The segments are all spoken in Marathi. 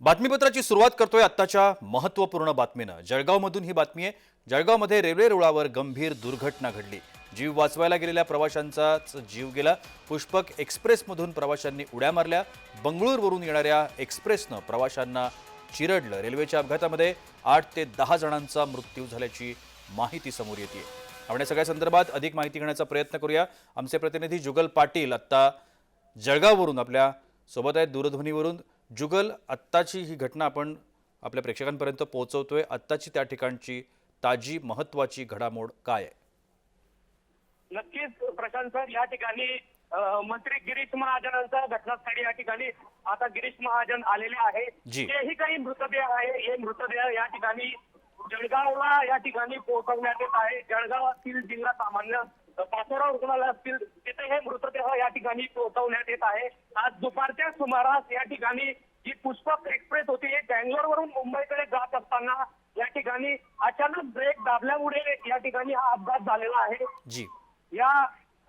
बातमीपत्राची सुरुवात करतोय आत्ताच्या महत्त्वपूर्ण बातमीनं। जळगावमधून ही बातमी आहे। जळगावमध्ये रेल्वे रुळावर गंभीर दुर्घटना घडली। जीव वाचवायला गेलेल्या प्रवाशांचाच जीव गेला। पुष्पक एक्सप्रेसमधून प्रवाशांनी उड्या मारल्या। बंगळूरवरून येणाऱ्या एक्सप्रेसनं प्रवाशांना चिरडलं। रेल्वेच्या अपघातामध्ये 8 ते 10 जणांचा मृत्यू झाल्याची माहिती समोर येते। आपण या सगळ्या संदर्भात अधिक माहिती घेण्याचा प्रयत्न करूया। आमचे प्रतिनिधी जुगल पाटील आत्ता जळगाववरून आपल्या सोबत आहेत दूरध्वनीवरून। जुगल, आत्ताची ही घटना आपण आपल्या प्रेक्षकांपर्यंत पोहोचवतोय। आत्ताची त्या ठिकाणची ताजी महत्त्वाची घडामोड काय आहे? नक्कीच प्रशांत सर, या ठिकाणी मंत्री गिरीश महाजनांचा घटनास्थळी या ठिकाणी आता गिरीश महाजन आलेले आहे। जी। हेही काही मृतदेह आहे, हे मृतदेह या ठिकाणी जळगावला या ठिकाणी पोहोचवण्यात येत आहे। जळगावातील जिल्हा सामान्य पाचोरा रुग्णालय असतील तिथे हे मृतदेह या ठिकाणी पोहोचवण्यात येत आहे। आज दुपारच्या सुमारास या ठिकाणी जी पुष्पक एक्सप्रेस होती हे बँगलोरवरून मुंबईकडे जात असताना या ठिकाणी अचानक ब्रेक दाबल्यामुळे या ठिकाणी हा अपघात झालेला आहे। जी। या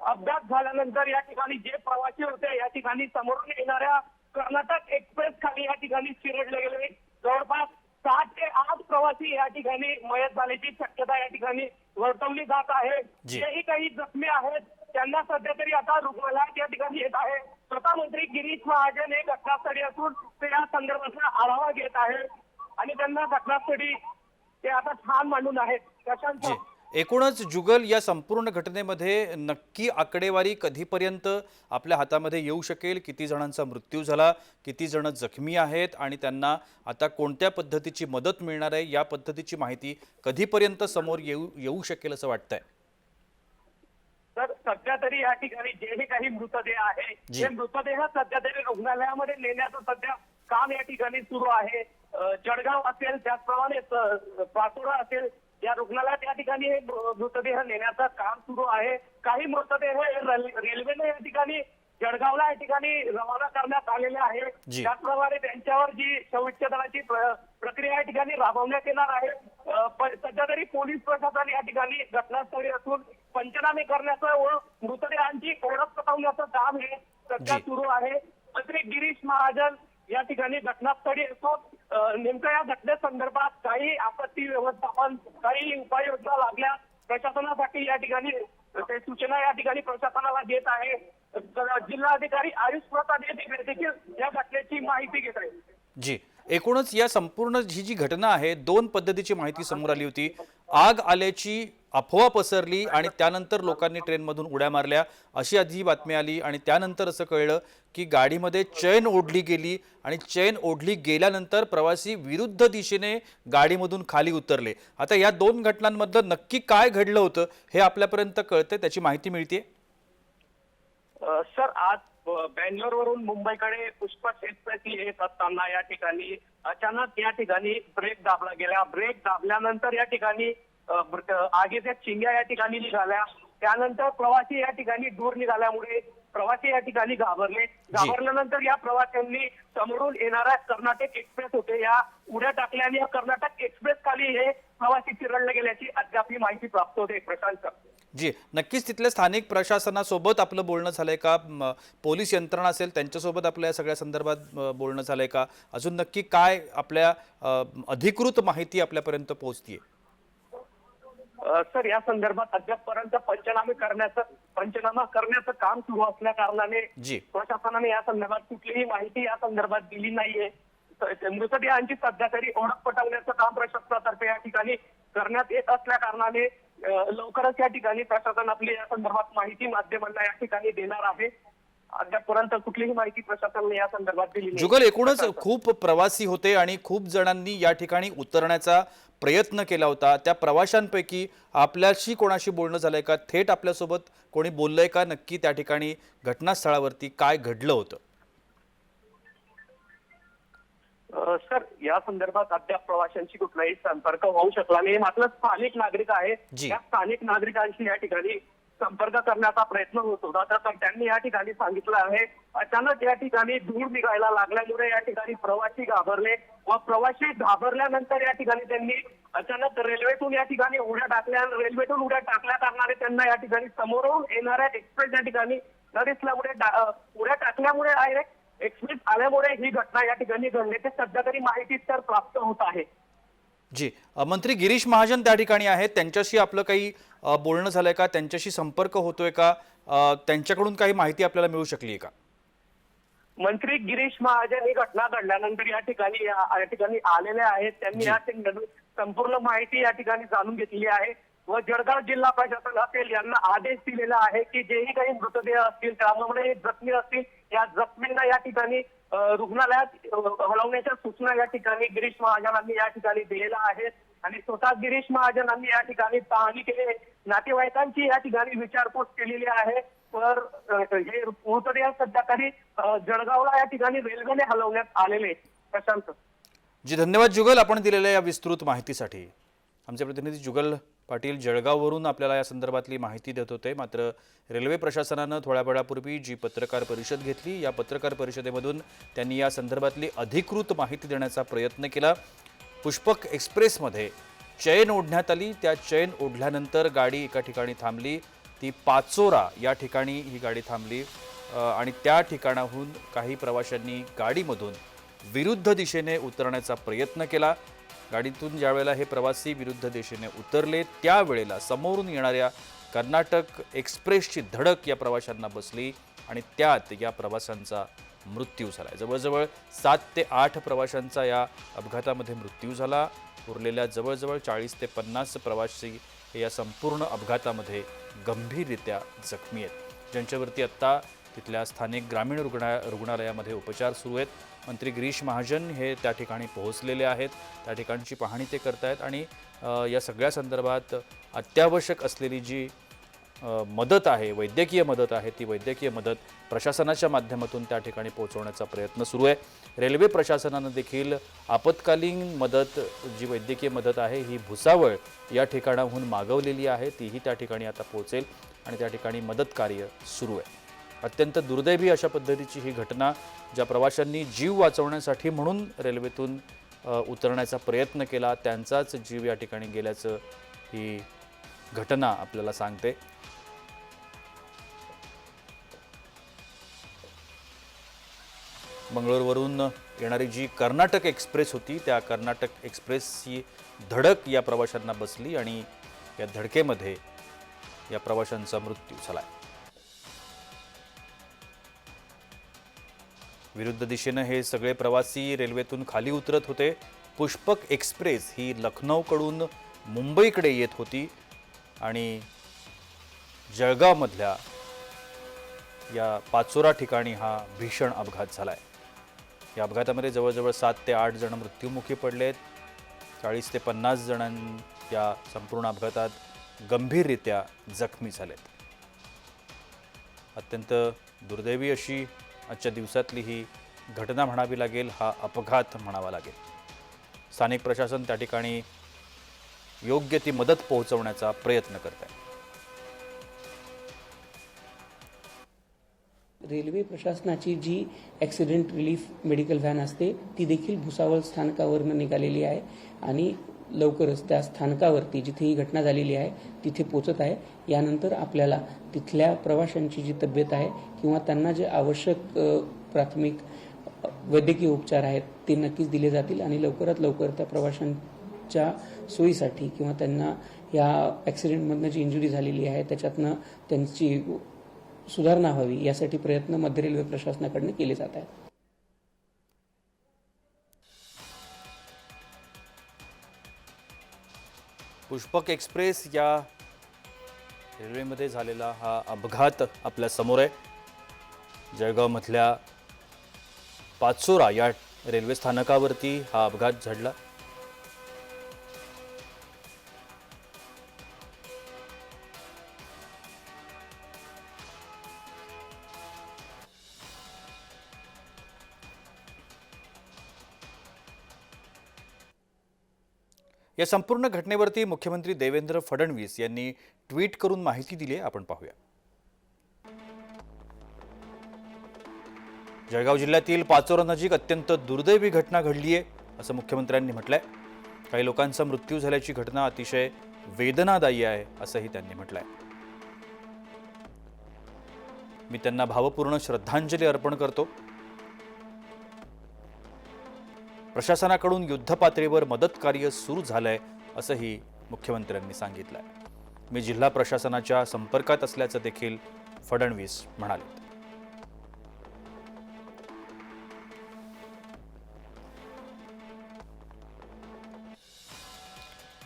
अपघात झाल्यानंतर या ठिकाणी जे प्रवासी होते या ठिकाणी समोरून येणाऱ्या कर्नाटक एक्सप्रेस खाली या ठिकाणी चिरडले गेले। जवळपास 7 ते 8 प्रवासी या ठिकाणी मयत झाल्याची शक्यता या ठिकाणी वर्तवली जात आहे। जेही काही जखमी आहेत त्यांना सध्या तरी आता रुग्णालयात या ठिकाणी येत आहे। स्वतः मंत्री गिरीश महाजन हे घटनास्थळी असून ते या संदर्भातला आढावा घेत आहे आणि त्यांना घटनास्थळी ते आता ठाण मांडून आहेत। प्रशांत, एकूणच जुगल, या संपूर्ण घटनेमध्ये नक्की आकडेवारी कधीपर्यंत आपल्या हातामध्ये येऊ शकेल? किती जणांचा मृत्यू झाला, किती जण जखमी आहेत आणि त्यांना आता कोणत्या पद्धतीची मदत मिळणार आहे, या पद्धतीची माहिती कधीपर्यंत समोर येऊ शकेल असं वाटतंय? तर सध्या तरी या ठिकाणी जेही काही मृतदेह आहे ते मृतदेह सध्या तरी रुग्णालयामध्ये नेण्याचं सध्या काम या ठिकाणी सुरू आहे। जळगाव असेल त्याचप्रमाणे पाचोरा असेल या रुग्णालयात या ठिकाणी हे मृतदेह नेण्याचं काम सुरू आहे। काही मृतदेह रेल्वेने या ठिकाणी जळगावला या ठिकाणी रवाना करण्यात आलेले आहे। त्याचप्रमाणे त्यांच्यावर जी शवविच्छेदनाची प्रक्रिया या ठिकाणी राबवण्यात येणार आहे। सध्या तरी पोलीस प्रशासन या ठिकाणी घटनास्थळी असून पंचनामे करण्याचं व मृतदेहांची ओळख पटवण्याचं काम हे सध्या सुरू आहे। मंत्री गिरीश महाजन या ठिकाणी घटनास्थळी असून नेमक्या या घटनेसंदर्भात काही आपत्ती व्यवस्थापन, काही उपाययोजना लागल्या प्रशासनासाठी या ठिकाणी ते सूचना या ठिकाणी प्रशासनाला देत आहे। जिल्हाधिकारी आयुष प्रसाद हे देखील या घटनेची माहिती घेत आहेत। जी, एकूणच या संपूर्ण जी घटना आहे, 2 पद्धतीची माहिती समोर आली होती। आग आल्याची अफवा पसरली आणि त्यानंतर लोकांनी ट्रेनमधून उड्या मारल्या अशी आधी बातमी आली आणि त्यानंतर असं कळलं की गाडीमध्ये चैन ओढली गेली आणि चैन ओढली गेल्यानंतर प्रवासी विरुद्ध दिशेने गाडीमधून खाली उतरले। आता या 2 घटनांमधलं नक्की काय घडलं होतं हे आपल्यापर्यंत कळतंय, त्याची माहिती मिळते? सर, आज बँगलोरवरून मुंबईकडे पुष्पक एक्सप्रेस येत असताना या ठिकाणी अचानक या ठिकाणी ब्रेक दाबला गेला। ब्रेक दाबल्यानंतर या ठिकाणी आगीच्या चिंग्या या ठिकाणी निघाल्या। त्यानंतर प्रवासी या ठिकाणी दूर निघाल्यामुळे प्रवासी या ठिकाणी घाबरले। घाबरल्यानंतर या प्रवाशांनी समोरून येणाऱ्या कर्नाटक एक्सप्रेस होते या उड्या टाकल्या आणि या कर्नाटक एक्सप्रेस खाली हे प्रवासी चिरडले गेल्याची अद्याप माहिती प्राप्त होते। प्रशांत, जी, नक्कीच तिथल्या स्थानिक प्रशासनासोबत आपलं बोलणं झालंय का? पोलीस यंत्रणा असेल त्यांच्यासोबत आपल्या या सगळ्या संदर्भात बोलणं झालंय का? अजून नक्की काय आपल्या अधिकृत माहिती आपल्यापर्यंत पोहोचतीये? सर, या संदर्भात अद्यापपर्यंत पंचनामा करण्याचं काम सुरू असल्या कारणाने प्रशासनाने या संदर्भात कुठलीही माहिती या संदर्भात दिली नाहीये। मृतदेहांची सध्या तरी ओळख पटवण्याचं काम प्रशासनातर्फे या ठिकाणी करण्यात येत असल्या कारणाने लवकरच या ठिकाणी प्रशासन आपली या संदर्भात माहिती माध्यमांना या ठिकाणी देणार आहे। अद्यापपर्यंत कुठलीही माहिती प्रशासनाने या संदर्भात दिली नाही। जुगल, एकूणच खूप प्रवासी होते आणि खूप जणांनी या ठिकाणी उतरण्याचा प्रयत्न केला होता। त्या प्रवाशांपैकी आपल्याशी कोणाशी बोलणं झालंय का? थेट आपल्यासोबत कोणी बोललंय का नक्की त्या ठिकाणी घटनास्थळावरती काय घडलं होतं? सर, या संदर्भात अद्याप प्रवाशांशी कुठलाही संपर्क होऊ शकला नाही। मात्र स्थानिक नागरिक आहेत, या स्थानिक नागरिकांशी या ठिकाणी संपर्क करण्याचा प्रयत्न होत होता। तर त्यांनी या ठिकाणी सांगितलं आहे अचानक या ठिकाणी धूळ निघायला लागल्यामुळे या ठिकाणी प्रवासी घाबरले व प्रवासी घाबरल्यानंतर या ठिकाणी त्यांनी अचानक रेल्वेतून या ठिकाणी उड्या टाकल्या। रेल्वेतून उड्या टाकल्या कारणाने त्यांना या ठिकाणी समोरून येणाऱ्या एक्सप्रेस या ठिकाणी न दिसल्यामुळे उड्या टाकल्यामुळे डायरेक्ट एक्सप्रेस आल्यामुळे ही घटना या ठिकाणी घडल्याची सध्या तरी माहिती तर प्राप्त होत आहे. जी मंत्री गिरीश महाजन त्या ठिकाणी आहेत, त्यांच्याशी आपलं काही बोलणं झालंय का? त्यांच्याशी संपर्क होतोय का? त्यांच्याकडून काही माहिती आपल्याला मिळू शकली आहे का? मंत्री गिरीश महाजन ही घटना घडल्यानंतर या ठिकाणी आलेले आहेत. त्यांनी जी. या संपूर्ण माहिती या ठिकाणी जाणून घेतली आहे व जळगाव जिल्हा प्रशासन असेल यांना आदेश दिलेला आहे की जेही काही मृतदेह असतील त्यामुळे जखमी असतील या जखमींना या ठिकाणी रुग्णालयात हलवण्याच्या सूचना या ठिकाणी गिरीश महाजनांनी या ठिकाणी दिलेल्या आहेत आणि स्वतः गिरीश महाजनांनी या ठिकाणी पाहणी केली, नातेवाईकांची या ठिकाणी विचारपूस केलेली आहे. तर हे मृतदेह सध्या तरी जळगावला या ठिकाणी रेल्वेने हलवण्यात आलेले. प्रशांत जी, धन्यवाद जुगल, आपण दिलेल्या या विस्तृत माहितीसाठी. आमचे प्रतिनिधी जुगल पाटील जळगाववरून आपल्याला या संदर्भातली माहिती देत होते. मात्र रेल्वे प्रशासनानं थोड्या वेळापूर्वी जी पत्रकार परिषद घेतली, या पत्रकार परिषदेमधून त्यांनी या संदर्भातली अधिकृत माहिती देण्याचा प्रयत्न केला. पुष्पक एक्सप्रेसमध्ये चैन ओढण्यात आली, त्या चैन ओढल्यानंतर गाडी एका ठिकाणी थांबली, ती पाचोरा या ठिकाणी ही गाडी थांबली आणि त्या ठिकाणाहून काही प्रवाशांनी गाडीमधून विरुद्ध दिशेने उतरण्याचा प्रयत्न केला. गाडीतून ज्यावेळेला हे प्रवासी विरुद्ध दिशेने उतरले त्यावेळेला समोरून येणाऱ्या कर्नाटक एक्सप्रेसची धडक या प्रवाशांना बसली आणि त्यात या प्रवाशांचा मृत्यू झाला. जवळजवळ 7 ते 8 प्रवाशांचा या अपघातामध्ये मृत्यू झाला. उरलेल्या जवळजवळ 40 ते 50 प्रवासी हे या संपूर्ण अपघातामध्ये गंभीररित्या जखमी आहेत, ज्यांच्यावरती आत्ता तिथल्या स्थानिक ग्रामीण रुग्णालयामध्ये उपचार सुरू आहेत. मंत्री गिरीश महाजन हे त्या ठिकाणी पोहोचलेले आहेत, त्या ठिकाणची पाहणी ते करतायत आणि या सगळ्या संदर्भात अत्यावश्यक असलेली जी मदत आहे, वैद्यकीय मदत आहे, ती वैद्यकीय मदत प्रशासनाच्या माध्यमातून त्या ठिकाणी पोहोचवण्याचा प्रयत्न सुरू आहे. रेल्वे प्रशासनानं देखील आपत्कालीन मदत, जी वैद्यकीय मदत आहे ही भुसावळ या ठिकाणाहून मागवलेली आहे, तीही त्या ठिकाणी आता पोहोचेल आणि त्या ठिकाणी मदत कार्य सुरू आहे. अत्यंत दुर्दैवी अशा पद्धतीची ही घटना, ज्या प्रवाशांनी जीव वाचवण्यासाठी म्हणून रेल्वेतून उतरण्याचा प्रयत्न केला त्यांचाच जीव या ठिकाणी गेल्याचं ही घटना आपल्याला सांगते. मंगळूरवरून येणारी जी कर्नाटक एक्सप्रेस होती, त्या कर्नाटक एक्सप्रेसची धडक या प्रवाशांना बसली आणि या धडकेमध्ये या प्रवाशांचा मृत्यू झाला. विरुद्ध दिशेने हे सगळे प्रवासी रेल्वेतून खाली उतरत होते. पुष्पक एक्सप्रेस ही लखनौकडून मुंबईकडे येत होती आणि जळगावमधल्या या पाचोरा ठिकाणी हा भीषण अपघात झाला आहे. या अपघातामध्ये जवळजवळ 7 ते 8 जण मृत्युमुखी पडलेत. 40 ते 50 जण या संपूर्ण अपघातात गंभीररित्या जखमी झालेत. अत्यंत दुर्दैवी अशी आजच्या दिवसातली ही घटना म्हणावी लागेल, हा अपघात म्हणावा लागेल. स्थानिक प्रशासन त्या ठिकाणी योग्य ती मदत पोहोचवण्याचा प्रयत्न करत आहे. रेल्वे प्रशासनाची जी ॲक्सिडेंट रिलीफ मेडिकल व्हॅन असते ती देखील भुसावळ स्थानकावरून निघालेली आहे आणि लवकरच त्या स्थानकावरती जिथे ही घटना झालेली आहे तिथे पोचत आहे. यानंतर आपल्याला तिथल्या प्रवाशांची जी तब्येत आहे किंवा त्यांना जे आवश्यक प्राथमिक वैद्यकीय उपचार आहेत ते नक्कीच दिले जातील आणि लवकरात लवकर त्या प्रवाशांच्या सोयीसाठी किंवा त्यांना या ॲक्सिडेंटमधनं जी इंजुरी झालेली आहे त्याच्यातनं त्यांची सुधारणा व्हावी यासाठी प्रयत्न मध्य रेल्वे प्रशासनाकडून केले जात आहेत. पुष्पक एक्सप्रेस या रेल्वेमध्ये झालेला हा अपघात आपल्या समोर आहे. जळगावमधल्या पाचोरा या रेल्वे स्थानकावरती हा अपघात घडला. या संपूर्ण घटनेवरती मुख्यमंत्री देवेंद्र फडणवीस यांनी ट्विट करून माहिती दिली आहे, आपण पाहूया. जळगाव जिल्ह्यातील पाचोरा नजीक अत्यंत दुर्दैवी घटना घडली आहे असं मुख्यमंत्र्यांनी म्हटलंय. काही लोकांचा मृत्यू झाल्याची घटना अतिशय वेदनादायी आहे असंही त्यांनी म्हटलंय. मी त्यांना भावपूर्ण श्रद्धांजली अर्पण करतो. प्रशासनाकडून युद्धपातळीवर मदत कार्य सुरू झालंय असंही मुख्यमंत्र्यांनी सांगितलंय. मी जिल्हा प्रशासनाच्या संपर्कात असल्याचं देखील फडणवीस म्हणाले.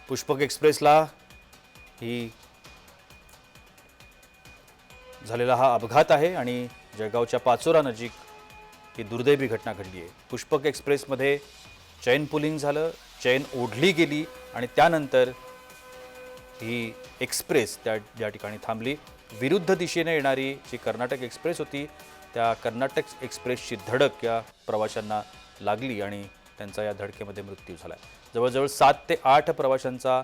पुष्पक एक्सप्रेसला ही झालेला हा अपघात आहे आणि जळगावच्या पाचोरा नजीक ही दुर्दैवी घटना घडली आहे. पुष्पक एक्सप्रेसमध्ये चैन पुलिंग झालं, चैन ओढली गेली आणि त्यानंतर ही एक्सप्रेस ज्या ठिकाणी थांबली, विरुद्ध दिशेने येणारी जी कर्नाटक एक्सप्रेस होती त्या कर्नाटक एक्सप्रेसची धडक या प्रवाशांना लागली आणि त्यांचा या धडकेमध्ये मृत्यू झाला. जवळजवळ 7 ते 8 प्रवाशांचा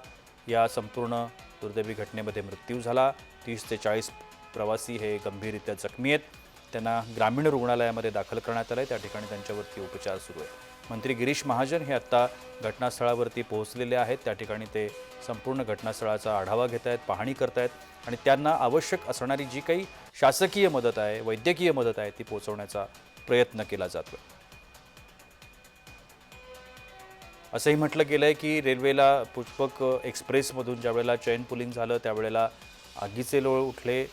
या संपूर्ण दुर्दैवी घटनेमध्ये मृत्यू झाला. 30 ते 40 प्रवासी हे गंभीररित्या जखमी आहेत. त्यांना ग्रामीण रुग्णालयामध्ये दाखल करण्यात आलं आहे. त्या ठिकाणी त्यांच्यावरती उपचार सुरू आहे. मंत्री गिरीश महाजन हे आत्ता घटनास्थळावरती पोहोचलेले आहेत. त्या ठिकाणी ते संपूर्ण घटनास्थळाचा आढावा घेत आहेत, पाहणी करत आहेत आणि त्यांना आवश्यक असणारी जी काही शासकीय मदत आहे, वैद्यकीय मदत आहे ती पोहोचवण्याचा प्रयत्न केला जातो. असंही म्हटलं गेलं आहे की रेल्वेला पुष्पक एक्सप्रेसमधून ज्यावेळेला चैन पुलिंग झालं त्यावेळेला आगीचे लोळ उठले,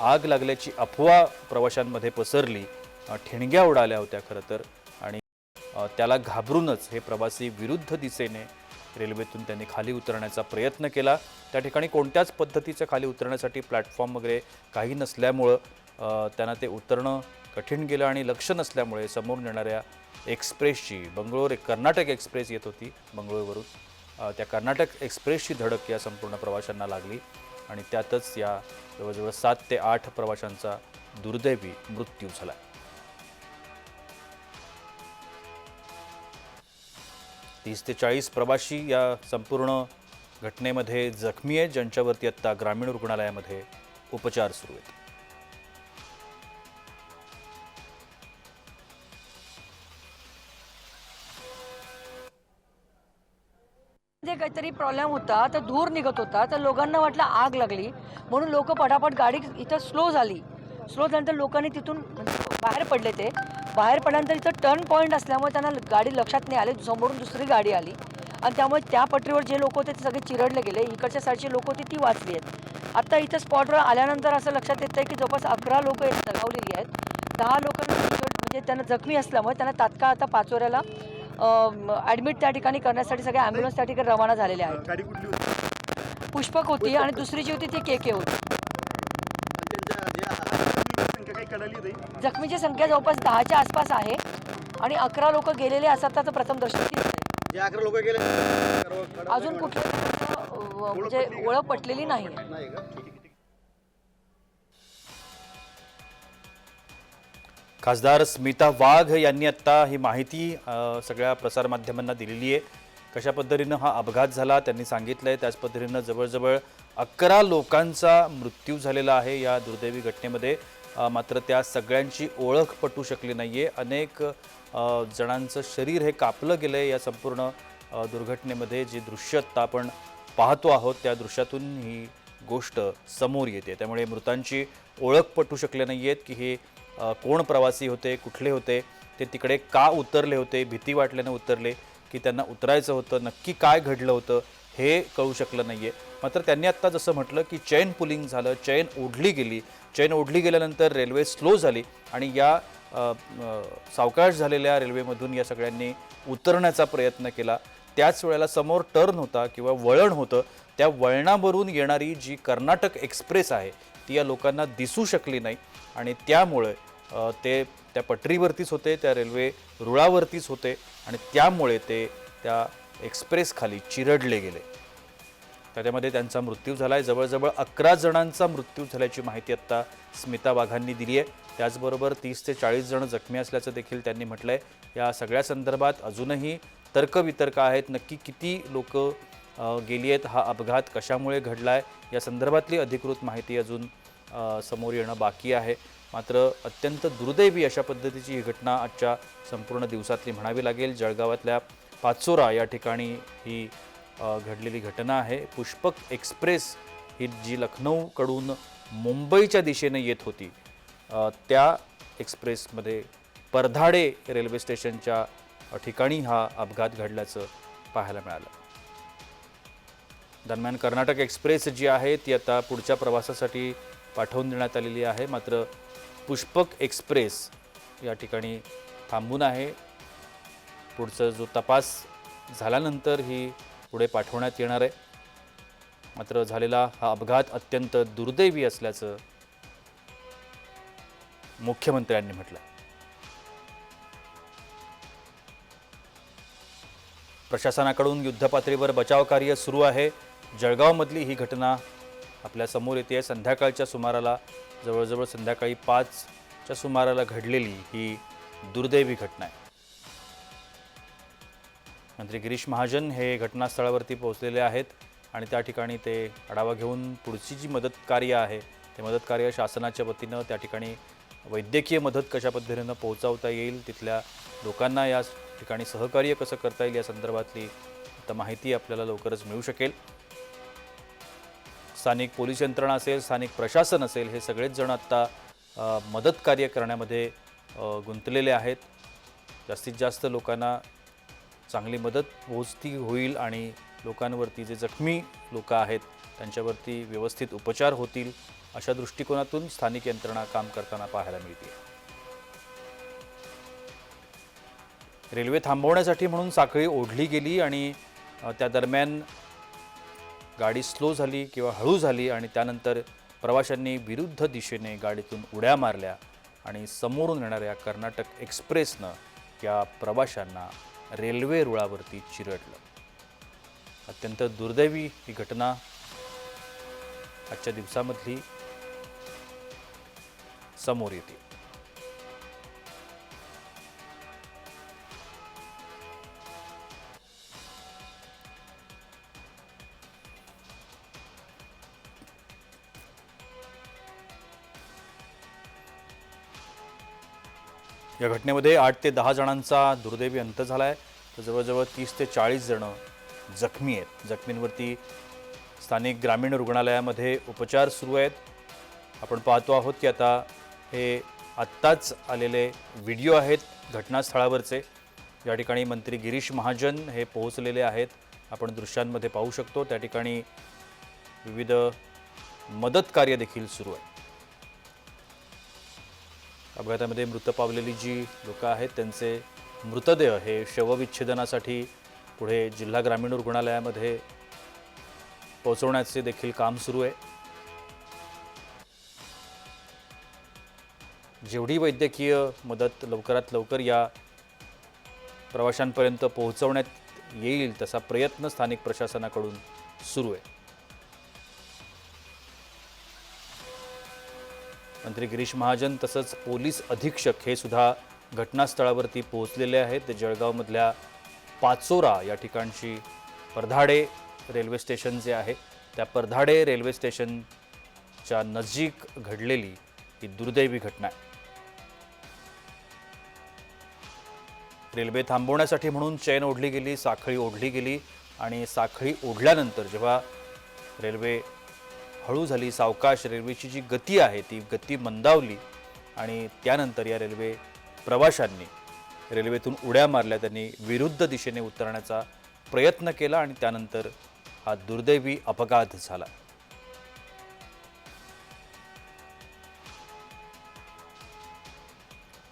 आग लागल्याची अफवा प्रवाशांमध्ये पसरली, ठिणग्या उडाल्या होत्या खरं तर आणि त्याला घाबरूनच हे प्रवासी विरुद्ध दिशेने रेल्वेतून त्यांनी खाली उतरण्याचा प्रयत्न केला. त्या ठिकाणी कोणत्याच पद्धतीचं खाली उतरण्यासाठी प्लॅटफॉर्म वगैरे काही नसल्यामुळं त्यांना ते उतरणं कठीण गेलं आणि लक्ष नसल्यामुळे समोरून येणाऱ्या एक्सप्रेसची कर्नाटक एक्सप्रेस येत होती बंगळुरूवरून, त्या कर्नाटक एक्सप्रेसची धडक या संपूर्ण प्रवाशांना लागली आणि त्यातच या जवळजवळ 7 ते 8 प्रवाशांचा दुर्दैवी मृत्यू झाला. 30 ते 40 प्रवासी या संपूर्ण घटनेमध्ये जखमी आहेत, ज्यांच्यावरती आता ग्रामीण रुग्णालयामध्ये उपचार सुरू आहेत. काहीतरी प्रॉब्लेम होता, तर धूर निघत होता, तर लोकांना वाटलं आग लागली म्हणून लोक पटापट गाडी इथं स्लो झाल्यानंतर लोकांनी तिथून बाहेर पडले. ते बाहेर पडल्यानंतर इथं टर्न पॉईंट असल्यामुळे त्यांना गाडी लक्षात नाही आली, समोरून दुसरी गाडी आली आणि त्यामुळे त्या पटरीवर जे लोक होते ते सगळे चिरडले गेले. इकडच्या साईडची लोक होती ती वाचली आहेत. आता इथं स्पॉटवर आल्यानंतर असं लक्षात येतं आहे की जवळपास 11 लोक दगावलेली आहेत. 10 लोकांना म्हणजे त्यांना जखमी असल्यामुळे त्यांना तात्काळ आता पाचोऱ्याला ॲडमिट त्या ठिकाणी करण्यासाठी सगळे ॲम्ब्युलन्स त्या ठिकाणी रवाना झालेले आहेत. गाडी कुठली होती? पुष्पक होती आणि दुसरी जी होती ती के होती. काही कळाली नाही. जखमीची संख्या जवळपास 10च्या आसपास आहे आणि 11 लोक गेलेले असतात तर प्रथम दर्शनी जे 11 लोक गेले अजून कुठले म्हणजे ओळख पटलेली नाही. नाही का? ठीक आहे. खासदार स्मिता वाघ यांनी आत्ता ही माहिती सगळ्या प्रसारमाध्यमांना दिलेली आहे. कशा पद्धतीनं हा अपघात झाला त्यांनी सांगितलं आहे. त्याच पद्धतीनं जवळजवळ 11 लोकांचा मृत्यू झालेला आहे या दुर्दैवी घटनेमध्ये. मात्र त्या सगळ्यांची ओळख पटू शकली नाही आहे. अनेक जणांचं शरीर हे कापलं गेलं आहे या संपूर्ण दुर्घटनेमध्ये. जी दृश्य आत्ता आपण पाहतो आहोत त्या दृश्यातून ही गोष्ट समोर येते. त्यामुळे मृतांची ओळख पटू शकले नाही आहेत की हे कोण प्रवासी होते, कुठले होते, ते तिकडे का उतरले होते, भीती वाटल्यानं उतरले की त्यांना उतरायचं होतं, नक्की काय घडलं होतं हे कळू शकलं नाही आहे. मात्र त्यांनी आत्ता जसं म्हटलं की चैन पुलिंग झालं, चैन ओढली गेली. चैन ओढली गेल्यानंतर रेल्वे स्लो झाली आणि या सावकाश झालेल्या रेल्वेमधून या सगळ्यांनी उतरण्याचा प्रयत्न केला. त्याच वेळेला समोर टर्न होता किंवा वळण होतं. त्या वळणावरून येणारी जी कर्नाटक एक्सप्रेस आहे ती या लोकांना दिसू शकली नाही आणि त्यामुळे ते त्या पटरीवरतीच होते, त्या रेल्वे रुळावरतीच होते आणि त्यामुळे ते त्या एक्सप्रेस खाली चिरडले गेले. त्यामध्ये त्यांचा मृत्यू झाला आहे. जवळजवळ 11 जणांचा मृत्यू झाल्याची माहिती आत्ता स्मिता वाघांनी दिली आहे. त्याचबरोबर 30 ते 40 जण जखमी असल्याचं देखील त्यांनी म्हटलं आहे. या सगळ्या संदर्भात अजूनही तर्कवितर्क आहेत. नक्की किती लोक गेली आहेत, हा अपघात कशामुळे घडला आहे या संदर्भातली अधिकृत माहिती अजून समोर येणं बाकी आहे. मात्र अत्यंत दुर्दैवी अशा पद्धतीची ही घटना आजच्या संपूर्ण दिवसातली म्हणावी लागेल. जळगावातल्या पाचोरा या ठिकाणी ही घडलेली घटना आहे. पुष्पक एक्सप्रेस ही जी लखनौकडून मुंबईच्या दिशेने येत होती त्या एक्सप्रेसमध्ये परधाडे रेल्वे स्टेशनच्या ठिकाणी हा अपघात घडल्याचं पाहायला मिळालं. दरम्यान कर्नाटक एक्सप्रेस जी आहे ती आता पुढच्या प्रवासासाठी पाठवून देण्यात आलेली आहे. मात्र पुष्पक एक्सप्रेस या ठिकाणी थांबून आहे. पुढचा जो तपास झाल्यानंतर ही पुढे पाठवण्यात येणार आहे. मात्र झालेला हा अपघात अत्यंत दुर्दैवी असल्याचं मुख्यमंत्र्यांनी म्हटलं. प्रशासनाकडून युद्धपातळीवर बचाव कार्य सुरू आहे. जळगावमधली ही घटना आपल्या समोर येते. संध्याकाळच्या सुमाराला जवळजवळ संध्याकाळी 5च्या सुमाराला घडलेली ही दुर्दैवी घटना आहे. मंत्री गिरीश महाजन हे घटनास्थळावरती पोहोचलेले आहेत आणि त्या ठिकाणी ते आढावा घेऊन पुढची जी मदत कार्य आहे ते मदत कार्य शासनाच्या वतीनं त्या ठिकाणी वैद्यकीय मदत कशा पद्धतीनं पोहोचवता येईल, तिथल्या लोकांना या ठिकाणी सहकार्य कसं करता येईल या संदर्भातली आता माहिती आपल्याला लवकरच मिळू शकेल. स्थानिक पोलीस यंत्रणा असेल, स्थानिक प्रशासन असेल, हे सगळेच जण आत्ता मदत कार्य करण्यामध्ये गुंतलेले आहेत. जास्तीत जास्त लोकांना चांगली मदत पोहोचती होईल आणि लोकांवरती जे जखमी लोक आहेत त्यांच्यावरती व्यवस्थित उपचार होतील अशा दृष्टिकोनातून स्थानिक यंत्रणा काम करताना पाहायला मिळते. रेल्वे थांबवण्यासाठी म्हणून साखळी ओढली गेली आणि त्या दरम्यान गाडी स्लो झाली किंवा हळू झाली आणि त्यानंतर प्रवाशांनी विरुद्ध दिशेने गाडीतून उड्या मारल्या आणि समोरून येणाऱ्या कर्नाटक एक्सप्रेसनं या प्रवाशांना रेल्वे रुळावरती चिरडलं. अत्यंत दुर्दैवी ही घटना आजच्या दिवसामधली समोर येते. या घटनेमध्ये 8 ते 10 जणांचा दुर्दैवी अंत झाला आहे. तर जवळजवळ 30 ते 40 जण जखमी आहेत. जखमींवरती स्थानिक ग्रामीण रुग्णालयामध्ये उपचार सुरू आहेत. आपण पाहतो आहोत की आता हे आत्ताच आलेले व्हिडिओ आहेत घटनास्थळावरचे. या ठिकाणी मंत्री गिरीश महाजन हे पोहोचलेले आहेत. आपण दृश्यांमध्ये पाहू शकतो त्या ठिकाणी विविध मदत कार्य देखील सुरू आहे. अपघातामध्ये मृत पावलेली जी लोकं आहेत त्यांचे मृतदेह हे शवविच्छेदनासाठी पुढे जिल्हा ग्रामीण रुग्णालयामध्ये पोहोचवण्याचे देखील काम सुरू आहे. जेवढी वैद्यकीय मदत लवकरात लवकर या प्रवाशांपर्यंत पोहोचवण्यात येईल तसा प्रयत्न स्थानिक प्रशासनाकडून सुरू आहे. मंत्री गिरीश महाजन तसंच पोलीस अधीक्षक हे सुद्धा घटनास्थळावरती पोहोचलेले आहेत. ते जळगावमधल्या पाचोरा या ठिकाणची परधाडे रेल्वे स्टेशन जे आहे त्या परधाडे रेल्वे स्टेशनच्या नजीक घडलेली ही दुर्दैवी घटना आहे. रेल्वे थांबवण्यासाठी म्हणून चेन ओढली गेली, साखळी ओढली गेली आणि साखळी ओढल्यानंतर जेव्हा रेल्वे हळू झाली, सावकाश रेल्वेची जी गती आहे ती गती मंदावली आणि त्यानंतर या रेल्वे प्रवाशांनी रेल्वेतून उड्या मारल्या. त्यांनी विरुद्ध दिशेने उतरण्याचा प्रयत्न केला आणि त्यानंतर हा दुर्दैवी अपघात झाला.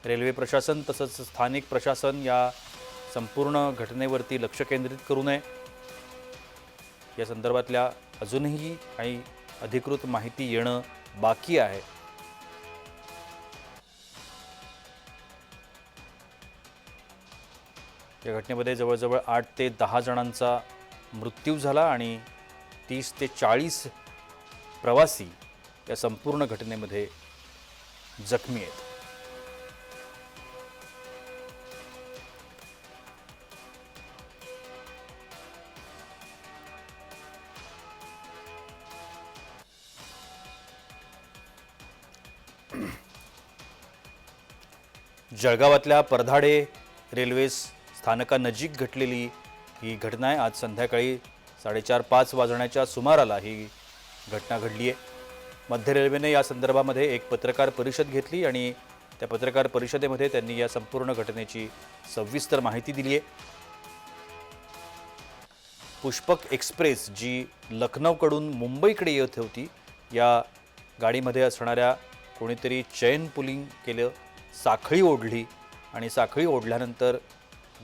रेल्वे प्रशासन तसंच स्थानिक प्रशासन या संपूर्ण घटनेवरती लक्ष केंद्रित करू नये या संदर्भातल्या अजूनही काही अधिकृत माहिती येणं बाकी आहे. या घटनेमध्ये जवळजवळ 8 ते 10 जणांचा मृत्यू झाला आणि 30 ते 40 प्रवासी या संपूर्ण घटनेमध्ये जखमी आहेत. जळगावातल्या परधाडे रेल्वे स्थानकानजीक घडलेली ही घटना आहे. आज संध्याकाळी 4:30-5 वाजण्याच्या सुमाराला ही घटना घडली आहे. मध्य रेल्वेने या संदर्भामध्ये एक पत्रकार परिषद घेतली आणि त्या पत्रकार परिषदेमध्ये त्यांनी या संपूर्ण घटनेची सविस्तर माहिती दिली आहे. पुष्पक एक्सप्रेस जी लखनौकडून मुंबईकडे येत होती, या गाडीमध्ये असणाऱ्या कोणीतरी चेन पुलिंग केलं, साखळी ओढली आणि साखळी ओढल्यानंतर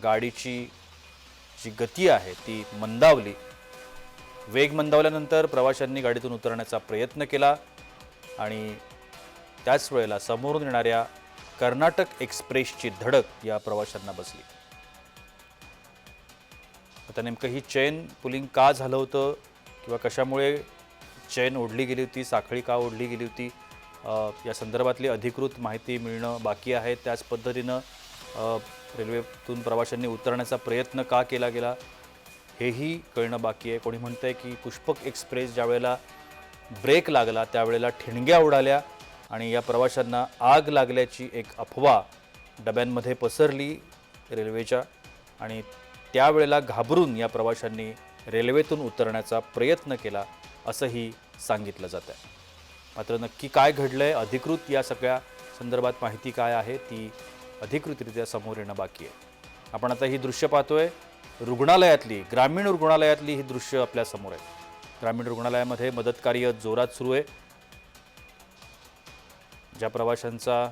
गाडीची जी गती आहे ती मंदावली. वेग मंदावल्यानंतर प्रवाशांनी गाडीतून उतरण्याचा प्रयत्न केला आणि त्याच वेळेला समोरून येणाऱ्या कर्नाटक एक्सप्रेसची धडक या प्रवाशांना बसली. आता नेमकं ही चेन पुलिंग का झालं होतं किंवा कशामुळे चेन ओढली गेली होती, साखळी का ओढली गेली होती, या संदर्भातली अधिकृत माहिती मिळणं बाकी आहे. त्याच पद्धतीनं रेल्वेतून प्रवाशांनी उतरण्याचा प्रयत्न का केला गेला हेही कळणं बाकी आहे. कोणी म्हणतंय की पुष्पक एक्सप्रेस ज्या वेळेला ब्रेक लागला त्यावेळेला ठिणग्या उडाल्या आणि या प्रवाशांना आग लागल्याची एक अफवा डब्यांमध्ये पसरली रेल्वेच्या आणि त्यावेळेला घाबरून या प्रवाशांनी रेल्वेतून उतरण्याचा प्रयत्न केला असंही सांगितलं जात आहे. मात्र नक्की काय घडलंय, अधिकृत या सगळ्या संदर्भात माहिती काय आहे ती अधिकृतरित्या समोर येणं बाकी आहे. आपण आता ही दृश्य पाहतोय रुग्णालयातली, ग्रामीण रुग्णालयातली ही दृश्य आपल्या समोर आहे. ग्रामीण रुग्णालयामध्ये मदत कार्य जोरात सुरू आहे. ज्या प्रवाशांचा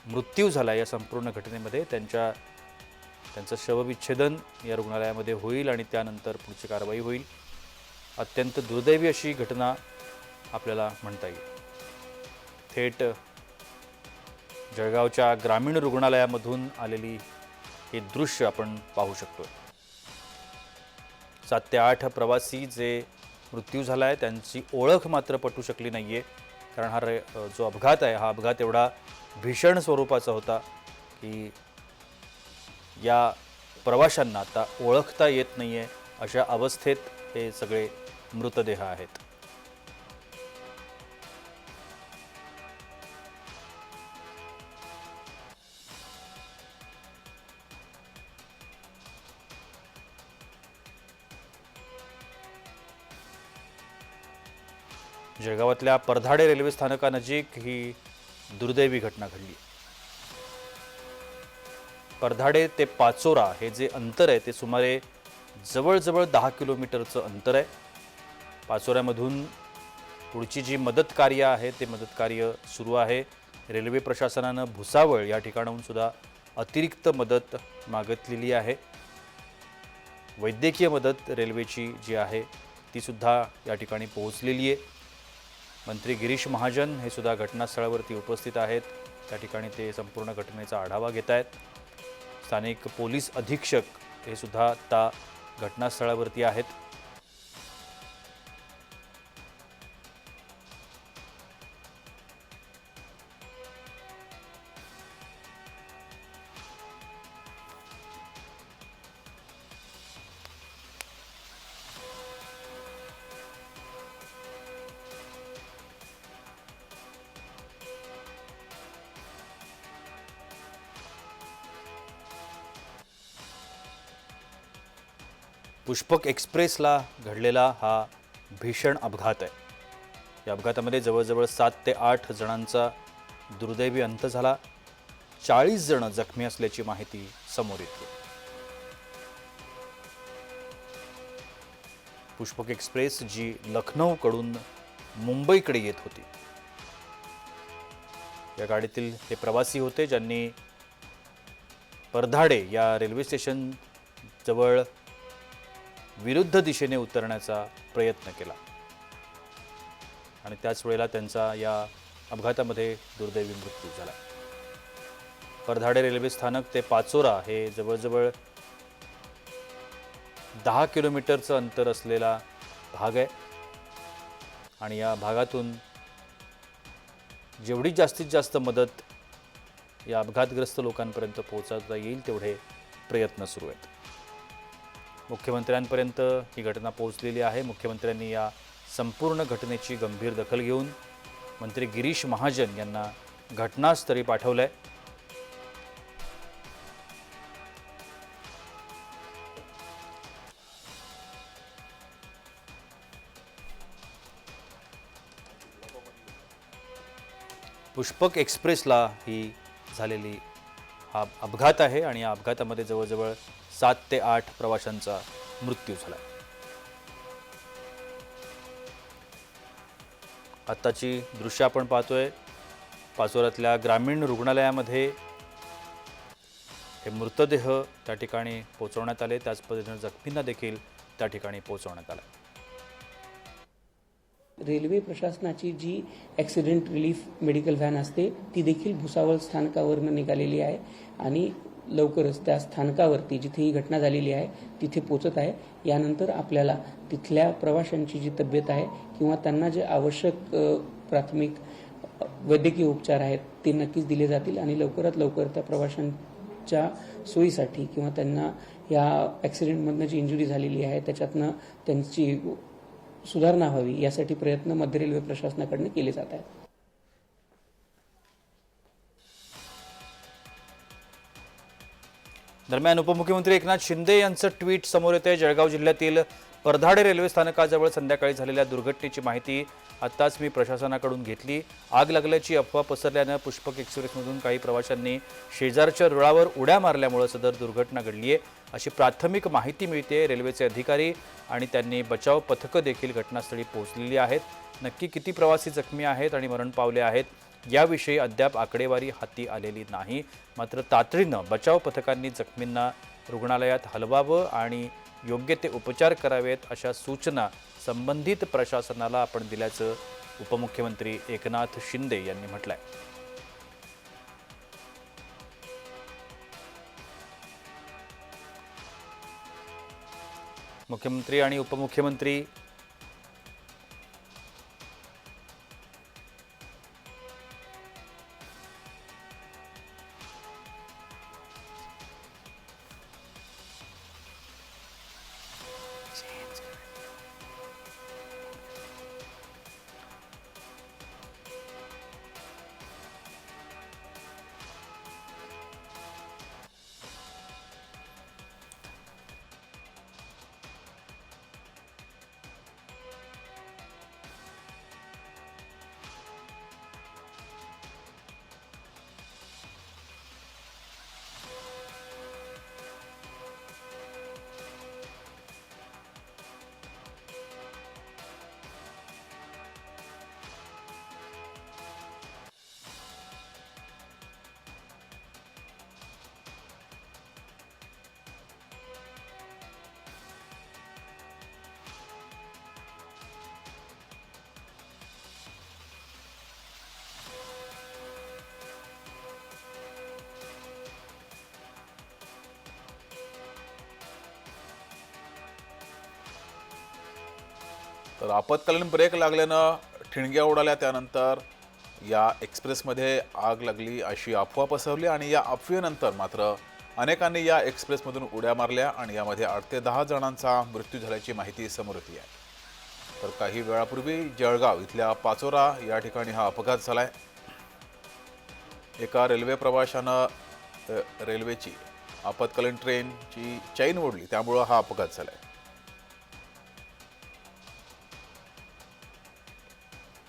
मृत्यू झाला या संपूर्ण घटनेमध्ये त्यांचं शवविच्छेदन या रुग्णालयामध्ये होईल आणि त्यानंतर पुढची कारवाई होईल. अत्यंत दुर्दैवी अशी घटना आपल्याला म्हणता येईल. थेट जळगावच्या ग्रामीण रुग्णालयामधून आलेली हे दृश्य आपण पाहू शकतो. 7 ते 8 प्रवासी जे मृत्यू झाला आहे त्यांची ओळख मात्र पटू शकली नाही आहे, कारण हा जो अपघात आहे हा अपघात एवढा भीषण स्वरूपाचा होता की या प्रवाशांना आता ओळखता येत नाही आहे. अशा अवस्थेत हे सगळे मृतदेह आहेत. जळगावातल्या परधाडे रेल्वे स्थानकानजीक ही दुर्दैवी घटना घडली. परधाडे ते पाचोरा हे जे अंतर आहे ते सुमारे जवळजवळ 10 किलोमीटरचं अंतर आहे. पाचोऱ्यामधून पुढची जी मदत कार्य आहे ते मदत कार्य सुरू आहे. रेल्वे प्रशासनानं भुसावळ या ठिकाणाहून सुद्धा अतिरिक्त मदत मागितलेली आहे. वैद्यकीय मदत रेल्वेची जी आहे ती सुद्धा या ठिकाणी पोहोचलेली आहे. मंत्री गिरीश महाजन हे सुद्धा घटनास्थळावरती उपस्थित आहेत. त्या ठिकाणी ते संपूर्ण घटनेचा आढावा घेत आहेत. स्थानिक पोलीस अधीक्षक हे सुद्धा आता घटनास्थळावरती आहेत. पुष्पक एक्सप्रेसला घडलेला हा भीषण अपघात आहे. या अपघातामध्ये जवळजवळ 7 ते 8 जणांचा दुर्दैवी अंत झाला. 40 जण जखमी असल्याची माहिती समोर येते. पुष्पक एक्सप्रेस जी लखनौकडून मुंबईकडे येत होती, या गाडीतील हे प्रवासी होते ज्यांनी परधाडे या रेल्वे स्टेशन जवळ विरुद्ध दिशेने उतरण्याचा प्रयत्न केला आणि त्याच वेळेला त्यांचा या अपघातामध्ये दुर्दैवी मृत्यू झाला. परधाडे रेल्वे स्थानक ते पाचोरा हे जवळजवळ 10 किलोमीटरचं अंतर असलेला भाग आहे आणि या भागातून जेवढी जास्तीत जास्त मदत या अपघातग्रस्त लोकांपर्यंत पोहोचवता येईल तेवढे प्रयत्न सुरू आहेत. मुख्यमंत्र्यांपर्यंत ही घटना पोहोचलेली आहे. मुख्यमंत्र्यांनी या संपूर्ण घटनेची गंभीर दखल घेऊन मंत्री गिरीश महाजन यांना घटनास्थळी पाठवलंय. पुष्पक एक्सप्रेसला ही झालेली हा अपघात आहे आणि या अपघातामध्ये जवळजवळ 7 ते 8 प्रवाशांचा मृत्यू झाला. आत्ताची दृश्य आपण पाहतोय. पाचोऱ्यातल्या ग्रामीण रुग्णालयामध्ये हे मृतदेह त्या ठिकाणी पोहोचवण्यात आले. त्याच पद्धतीने जखमींना देखील त्या ठिकाणी पोहोचवण्यात आलं. रेल्वे प्रशासनाची जी ॲक्सिडेंट रिलीफ मेडिकल व्हॅन असते ती देखील भुसावळ स्थानकावरनं निघालेली आहे आणि लवकरच त्या स्थानकावरती जिथे ही घटना झालेली आहे तिथे पोचत आहे. यानंतर आपल्याला तिथल्या प्रवाशांची जी तब्येत आहे किंवा त्यांना जे आवश्यक प्राथमिक वैद्यकीय उपचार आहेत ते नक्कीच दिले जातील आणि लवकरात लवकर त्या प्रवाशांच्या सोयीसाठी किंवा त्यांना या ॲक्सिडेंटमधनं जी इंजुरी झालेली आहे त्याच्यातनं त्यांची सुधारणा व्हावी यासाठी प्रयत्न मध्य रेल्वे प्रशासनाकडून केले जात आहेत. दरम्यान उपमुख्यमंत्री एकनाथ शिंदे यांचं ट्विट समोर येते. जळगाव जिल्ह्यातील परधाडे रेल्वे स्थानकाजवळ संध्याकाळी झालेल्या दुर्घटनेची माहिती आत्ताच मी प्रशासनाकडून घेतली. आग लागल्याची अफवा पसरल्यानं पुष्पक एक्सप्रेसमधून काही प्रवाशांनी शेजारच्या रुळावर उड्या मारल्यामुळे सदर दुर्घटना घडली आहे अशी प्राथमिक माहिती मिळते. रेल्वेचे अधिकारी आणि त्यांनी बचाव पथकं देखील घटनास्थळी पोहोचलेली आहेत. नक्की किती प्रवासी जखमी आहेत आणि मरण पावले आहेत याविषयी अद्याप आकडेवारी हाती आलेली नाही. मात्र तातडीनं बचाव पथकांनी जखमींना रुग्णालयात हलवावं आणि योग्य ते उपचार करावेत अशा सूचना संबंधित प्रशासनाला आपण दिल्याचं उपमुख्यमंत्री एकनाथ शिंदे यांनी म्हटलंय. मुख्यमंत्री आणि उपमुख्यमंत्री तर आपत्कालीन ब्रेक लागल्यानं ठिणग्या उडाल्या. त्यानंतर या एक्सप्रेसमध्ये आग लागली अशी अफवा पसरली आणि या अफवेनंतर मात्र अनेकांनी या एक्सप्रेसमधून उड्या मारल्या आणि यामध्ये 8 ते 10 जणांचा मृत्यू झाल्याची माहिती समोर येते आहे. तर काही वेळापूर्वी जळगाव इथल्या पाचोरा या ठिकाणी हा अपघात झालाय. एका रेल्वे प्रवाशानं रेल्वेची आपत्कालीन ट्रेनची चैन ओढली त्यामुळे हा अपघात झालाय.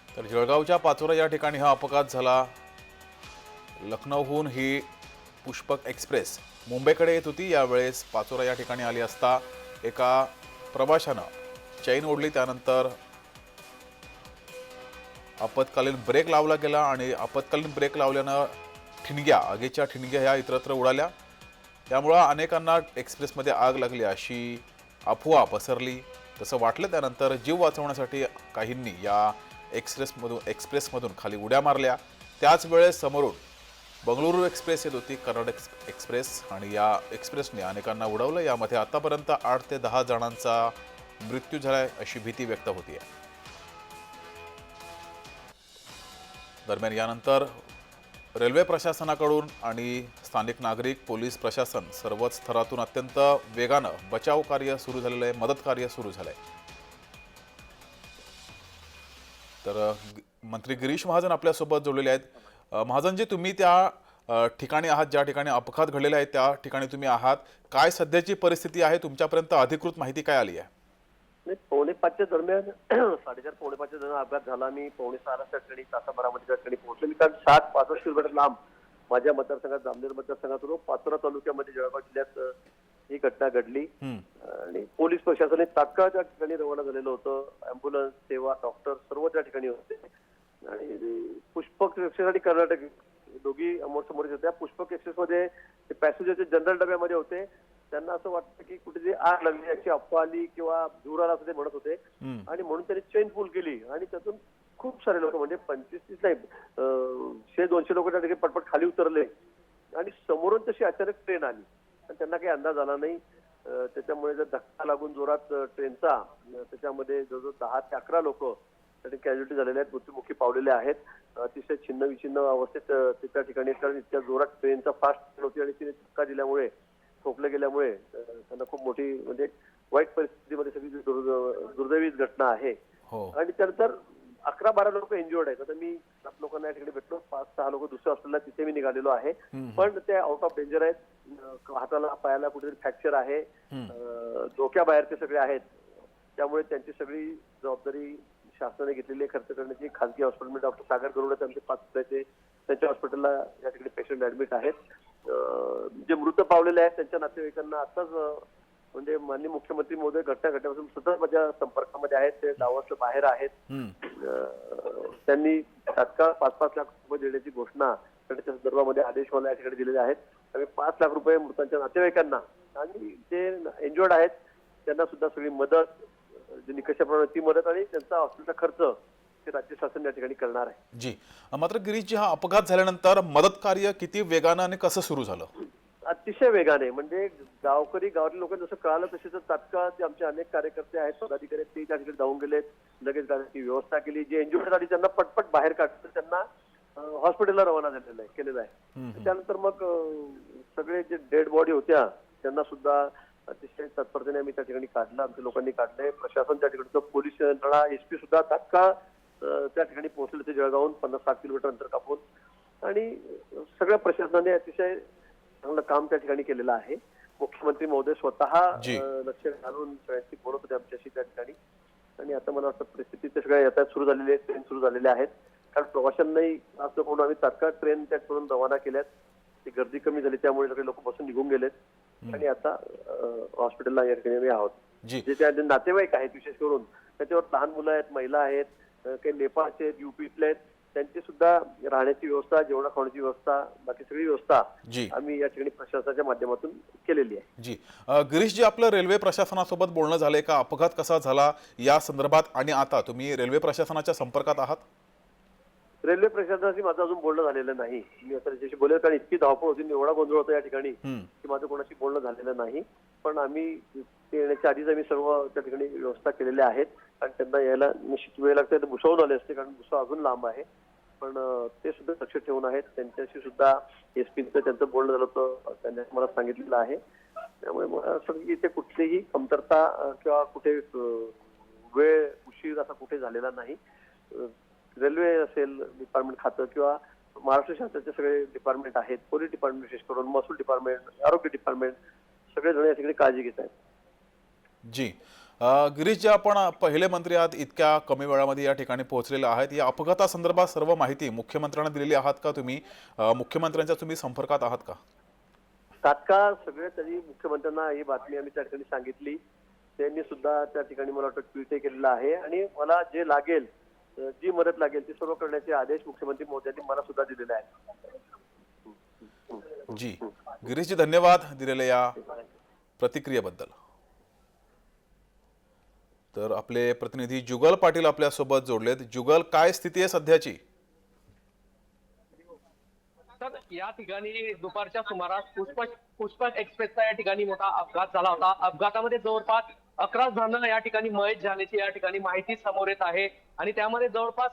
तर जळगावच्या पाचोरा या ठिकाणी हा अपघात झाला. लखनौहून ही पुष्पक एक्सप्रेस मुंबईकडे येत होती. यावेळेस पाचोरा या ठिकाणी आली असता एका प्रवाशानं चैन ओढली. त्यानंतर आपत्कालीन ब्रेक लावला गेला आणि आपत्कालीन ब्रेक लावल्यानं आगीच्या ठिणग्या ह्या इतरत्र उडाल्या. त्यामुळं अनेकांना एक्सप्रेसमध्ये आग लागली अशी अफवा पसरली. तसं वाटलं त्यानंतर जीव वाचवण्यासाठी काहींनी या एक्सप्रेसमधून खाली उड्या मारल्या. त्याच वेळेस समोरून बंगळुरू एक्सप्रेस येत होती, कर्नाटक एक्सप्रेस, आणि या एक्सप्रेसने अनेकांना उडवलं. यामध्ये आतापर्यंत 8 ते 10 जणांचा मृत्यू झालाय अशी भीती व्यक्त होतीये. दरम्यान यानंतर रेल्वे प्रशासनाकडून आणि स्थानिक नागरिक, पोलीस प्रशासन सर्वच स्तरातून अत्यंत वेगानं बचाव कार्य सुरू झालेलं आहे, मदत कार्य सुरू झालंय. तर मंत्री गिरीश महाजन आपल्यासोबत जोडलेले आहेत. महाजनजी, तुम्ही त्या ठिकाणी आहात ज्या ठिकाणी अपघात घडलेला आहे, त्या ठिकाणी तुम्ही आहात. काय सध्याची परिस्थिती आहे? तुमच्यापर्यंत अधिकृत माहिती काय आली आहे? 4:45 दरम्यान 4:30 4:45 दरम्यान अपघात झाला. मी 5:45 त्या ठिकाणी तासाभरामध्ये त्या ठिकाणी पोहोचलो. मी कारण 7:65 किलोमीटर लांब माझ्या मतदारसंघात जामनेर मतदारसंघातून पाचोरा तालुक्यामध्ये जळगाव जिल्ह्यात ही घटना घडली आणि पोलीस प्रशासन तात्काळ त्या ठिकाणी रवाना झालेलं होतं. अँब्युलन्स सेवा, डॉक्टर सर्व त्या ठिकाणी होते आणि पुष्पक एक्सप्रेस आणि कर्नाटक दोघी समोर होत्या. पुष्पक एक्सप्रेस मध्ये पॅसेंजरचे जनरल डब्यामध्ये होते. त्यांना असं वाटतं की कुठेतरी आग लागली याची अफवा आली किंवा धूर आला असं ते म्हणत होते आणि म्हणून त्यांनी चेन पूल केली आणि त्यातून खूप सारे लोक म्हणजे 25-30 नाही 100-200 लोक त्या ठिकाणी पटपट खाली उतरले आणि समोरून तशी अचानक ट्रेन आली आणि त्यांना काही अंदाज आला नाही. त्याच्यामुळे जर धक्का लागून जोरात ट्रेनचा त्याच्यामध्ये जवळजवळ 10 ते 11 लोक त्याने कॅज्युअलिटी झालेले आहेत, मृत्युमुखी पावलेले आहेत. अतिशय छिन्न विछिन्न अवस्थेत त्या ठिकाणी कारण इतक्या जोरात ट्रेनचा फास्ट ट्रेन होती आणि तिने धक्का दिल्यामुळे ठोकले गेल्यामुळे त्यांना खूप मोठी म्हणजे वाईट परिस्थितीमध्ये सगळी दुर्दैवीच घटना आहे. आणि त्यानंतर 11-12 लोक इंजुअर्ड आहेत. आता मी 7 लोकांना या ठिकाणी भेटलो, 5-6 लोक दुसऱ्या हॉस्पिटलला तिथे मी निघालेलो आहे, पण ते आउट ऑफ डेंजर आहेत. हाताला पायाला कुठेतरी फ्रॅक्चर आहे, डोक्याबाहेर ते सगळे आहेत. त्यामुळे त्यांची सगळी जबाबदारी शासनाने घेतलेली आहे खर्च करण्याची. खासगी हॉस्पिटलमध्ये डॉक्टर सागर गरुडे त्यांचे 5 रुपयाचे त्यांच्या हॉस्पिटलला या ठिकाणी पेशंट ऍडमिट आहेत. जे मृत पावलेले आहेत त्यांच्या नातेवाईकांना आताच म्हणजे माननीय मुख्यमंत्री महोदय घटना घडल्यापासून सतत माझ्या संपर्कामध्ये आहेत. ते गावातलं बाहेर आहेत. त्यांनी तात्काळ 5-5 लाख रुपये देण्याची घोषणा त्याच्या संदर्भामध्ये आदेश मला या ठिकाणी दिलेले आहेत. आम्ही 5 लाख रुपये मृतांच्या नातेवाईकांना आणि जे इंजुअर्ड आहेत त्यांना सुद्धा सगळी मदत, जी निकषाप्रमाणे ती मदत आणि त्यांचा हॉस्पिटलचा खर्च ते राज्य शासन या ठिकाणी करणार आहे. जी, मात्र गिरीशजी, हा अपघात झाल्यानंतर मदत कार्य किती वेगानं आणि कसं सुरू झालं? अतिशय वेगाने म्हणजे गावातल्या लोकांना जसं कळालं तसे तर तात्काळ ते आमचे अनेक कार्यकर्ते आहेत, पदाधिकारी आहेत, ते त्या ठिकाणी जाऊन गेलेत. लगेच गाडीची व्यवस्था केली. जे इंजुअर्ड झाली त्यांना पटपट बाहेर काढलं, त्यांना हॉस्पिटलला रवाना केलेलं आहे. त्यानंतर मग सगळे जे डेड बॉडी होत्या त्यांना सुद्धा अतिशय तत्परतेने आम्ही त्या ठिकाणी काढलं, आमच्या लोकांनी काढले. प्रशासन त्या ठिकाणचं पोलीस यंत्रणा, एसपी सुद्धा तात्काळ त्या ठिकाणी पोहोचले ते जळगावहून 50-60 किलोमीटर अंतर कापून आणि सगळ्या प्रशासनाने अतिशय चांगलं काम त्या ठिकाणी केलेलं आहे. मुख्यमंत्री महोदय स्वतः लक्ष घालून सगळ्यांशी बोलत होते आमच्याशी त्या ठिकाणी आणि आता मला वाटतं परिस्थिती सगळ्या यातायात सुरू झालेली आहे, ट्रेन सुरू झालेल्या आहेत. कारण प्रवाशांनाही असं करून आम्ही तात्काळ ट्रेन त्याकडून रवाना केल्यात. ती गर्दी कमी झाली त्यामुळे सगळे लोक बसून निघून गेलेत आणि आता हॉस्पिटलला या ठिकाणी आम्ही आहोत. जे त्या नातेवाईक आहेत विशेष करून त्याच्यावर लहान मुलं आहेत, महिला आहेत, काही नेपाळचे आहेत, युपीतले आहेत, त्यांची सुद्धा राहण्याची व्यवस्था, जेवणा खाण्याची व्यवस्था, बाकी सगळी व्यवस्था आम्ही या ठिकाणी प्रशासनाच्या माध्यमातून केलेली आहे. जी, गिरीशजी, आपलं रेल्वे प्रशासनासोबत बोलणं झालंय का? अपघात कसा झाला या संदर्भात आणि आता तुम्ही रेल्वे प्रशासनाच्या संपर्कात आहात? रेल्वे प्रशासनाशी माझं अजून बोलणं झालेलं नाही. मी आता त्याच्याशी बोलेल कारण इतकी धावपळ होती, एवढा गोंधळ होता या ठिकाणी की माझं कोणाशी बोलणं झालेलं नाही. पण आम्ही ते येण्याच्या आधीच आम्ही सर्व त्या ठिकाणी व्यवस्था केलेल्या आहेत आणि त्यांना यायला निश्चित वेळ लागते. भुसावून आले असते कारण भुसाव अजून लांब आहे, पण ते सुद्धा लक्ष ठेवून आहेत. त्यांच्याशी सुद्धा एसपीचं त्यांचं बोलणं झालं होतं, त्यांनी मला सांगितलेलं आहे. त्यामुळे मला असं की इथे कुठलीही कमतरता किंवा कुठे वेळ उशीर असा कुठे झालेला नाही. रेल्वे असेल, डिपार्टमेंट खातं किंवा महाराष्ट्र शासनाचे सगळे डिपार्टमेंट आहेत, पोलीस डिपार्टमेंट विशेष करून, महसूल डिपार्टमेंट, आरोग्य डिपार्टमेंट, सगळे जण या ठिकाणी काळजी घेत आहेत. जी, गिरीशजी, आपण पहिले मंत्री आहात, इतक्या कमी वेळामध्ये या ठिकाणी पोहोचलेले आहेत. या अपघातासंदर्भात सर्व माहिती मुख्यमंत्र्यांना दिलेली आहात का तुम्ही? मुख्यमंत्र्यांच्या तुम्ही संपर्कात आहात का? तात्काळ सगळे तरी मुख्यमंत्र्यांना ही बातमी आम्ही त्या ठिकाणी सांगितली. त्यांनी सुद्धा त्या ठिकाणी मला वाटतं ट्विट केलेलं आहे आणि मला जे लागेल, जी मदत लागेल ती सर्व करण्याचे आदेश मुख्यमंत्री महोदयांनी मला सुद्धा दिलेले आहेत. जी, गिरीशजी, धन्यवाद दिलेल्या या प्रतिक्रियेबद्दल. तर आपले प्रतिनिधी जुगल पाटील आपल्या सोबत जोडलेत. जुगल, काय स्थिती आहे सध्याची? तर या ठिकाणी दुपारच्या सुमारास पुष्पक एक्सप्रेसचा या ठिकाणी मोठा अपघात झाला होता. अपघातामध्ये जवळपास 11 जण या ठिकाणी मयत झाल्याची या ठिकाणी माहिती समोर येत आहे आणि त्यामध्ये जवळपास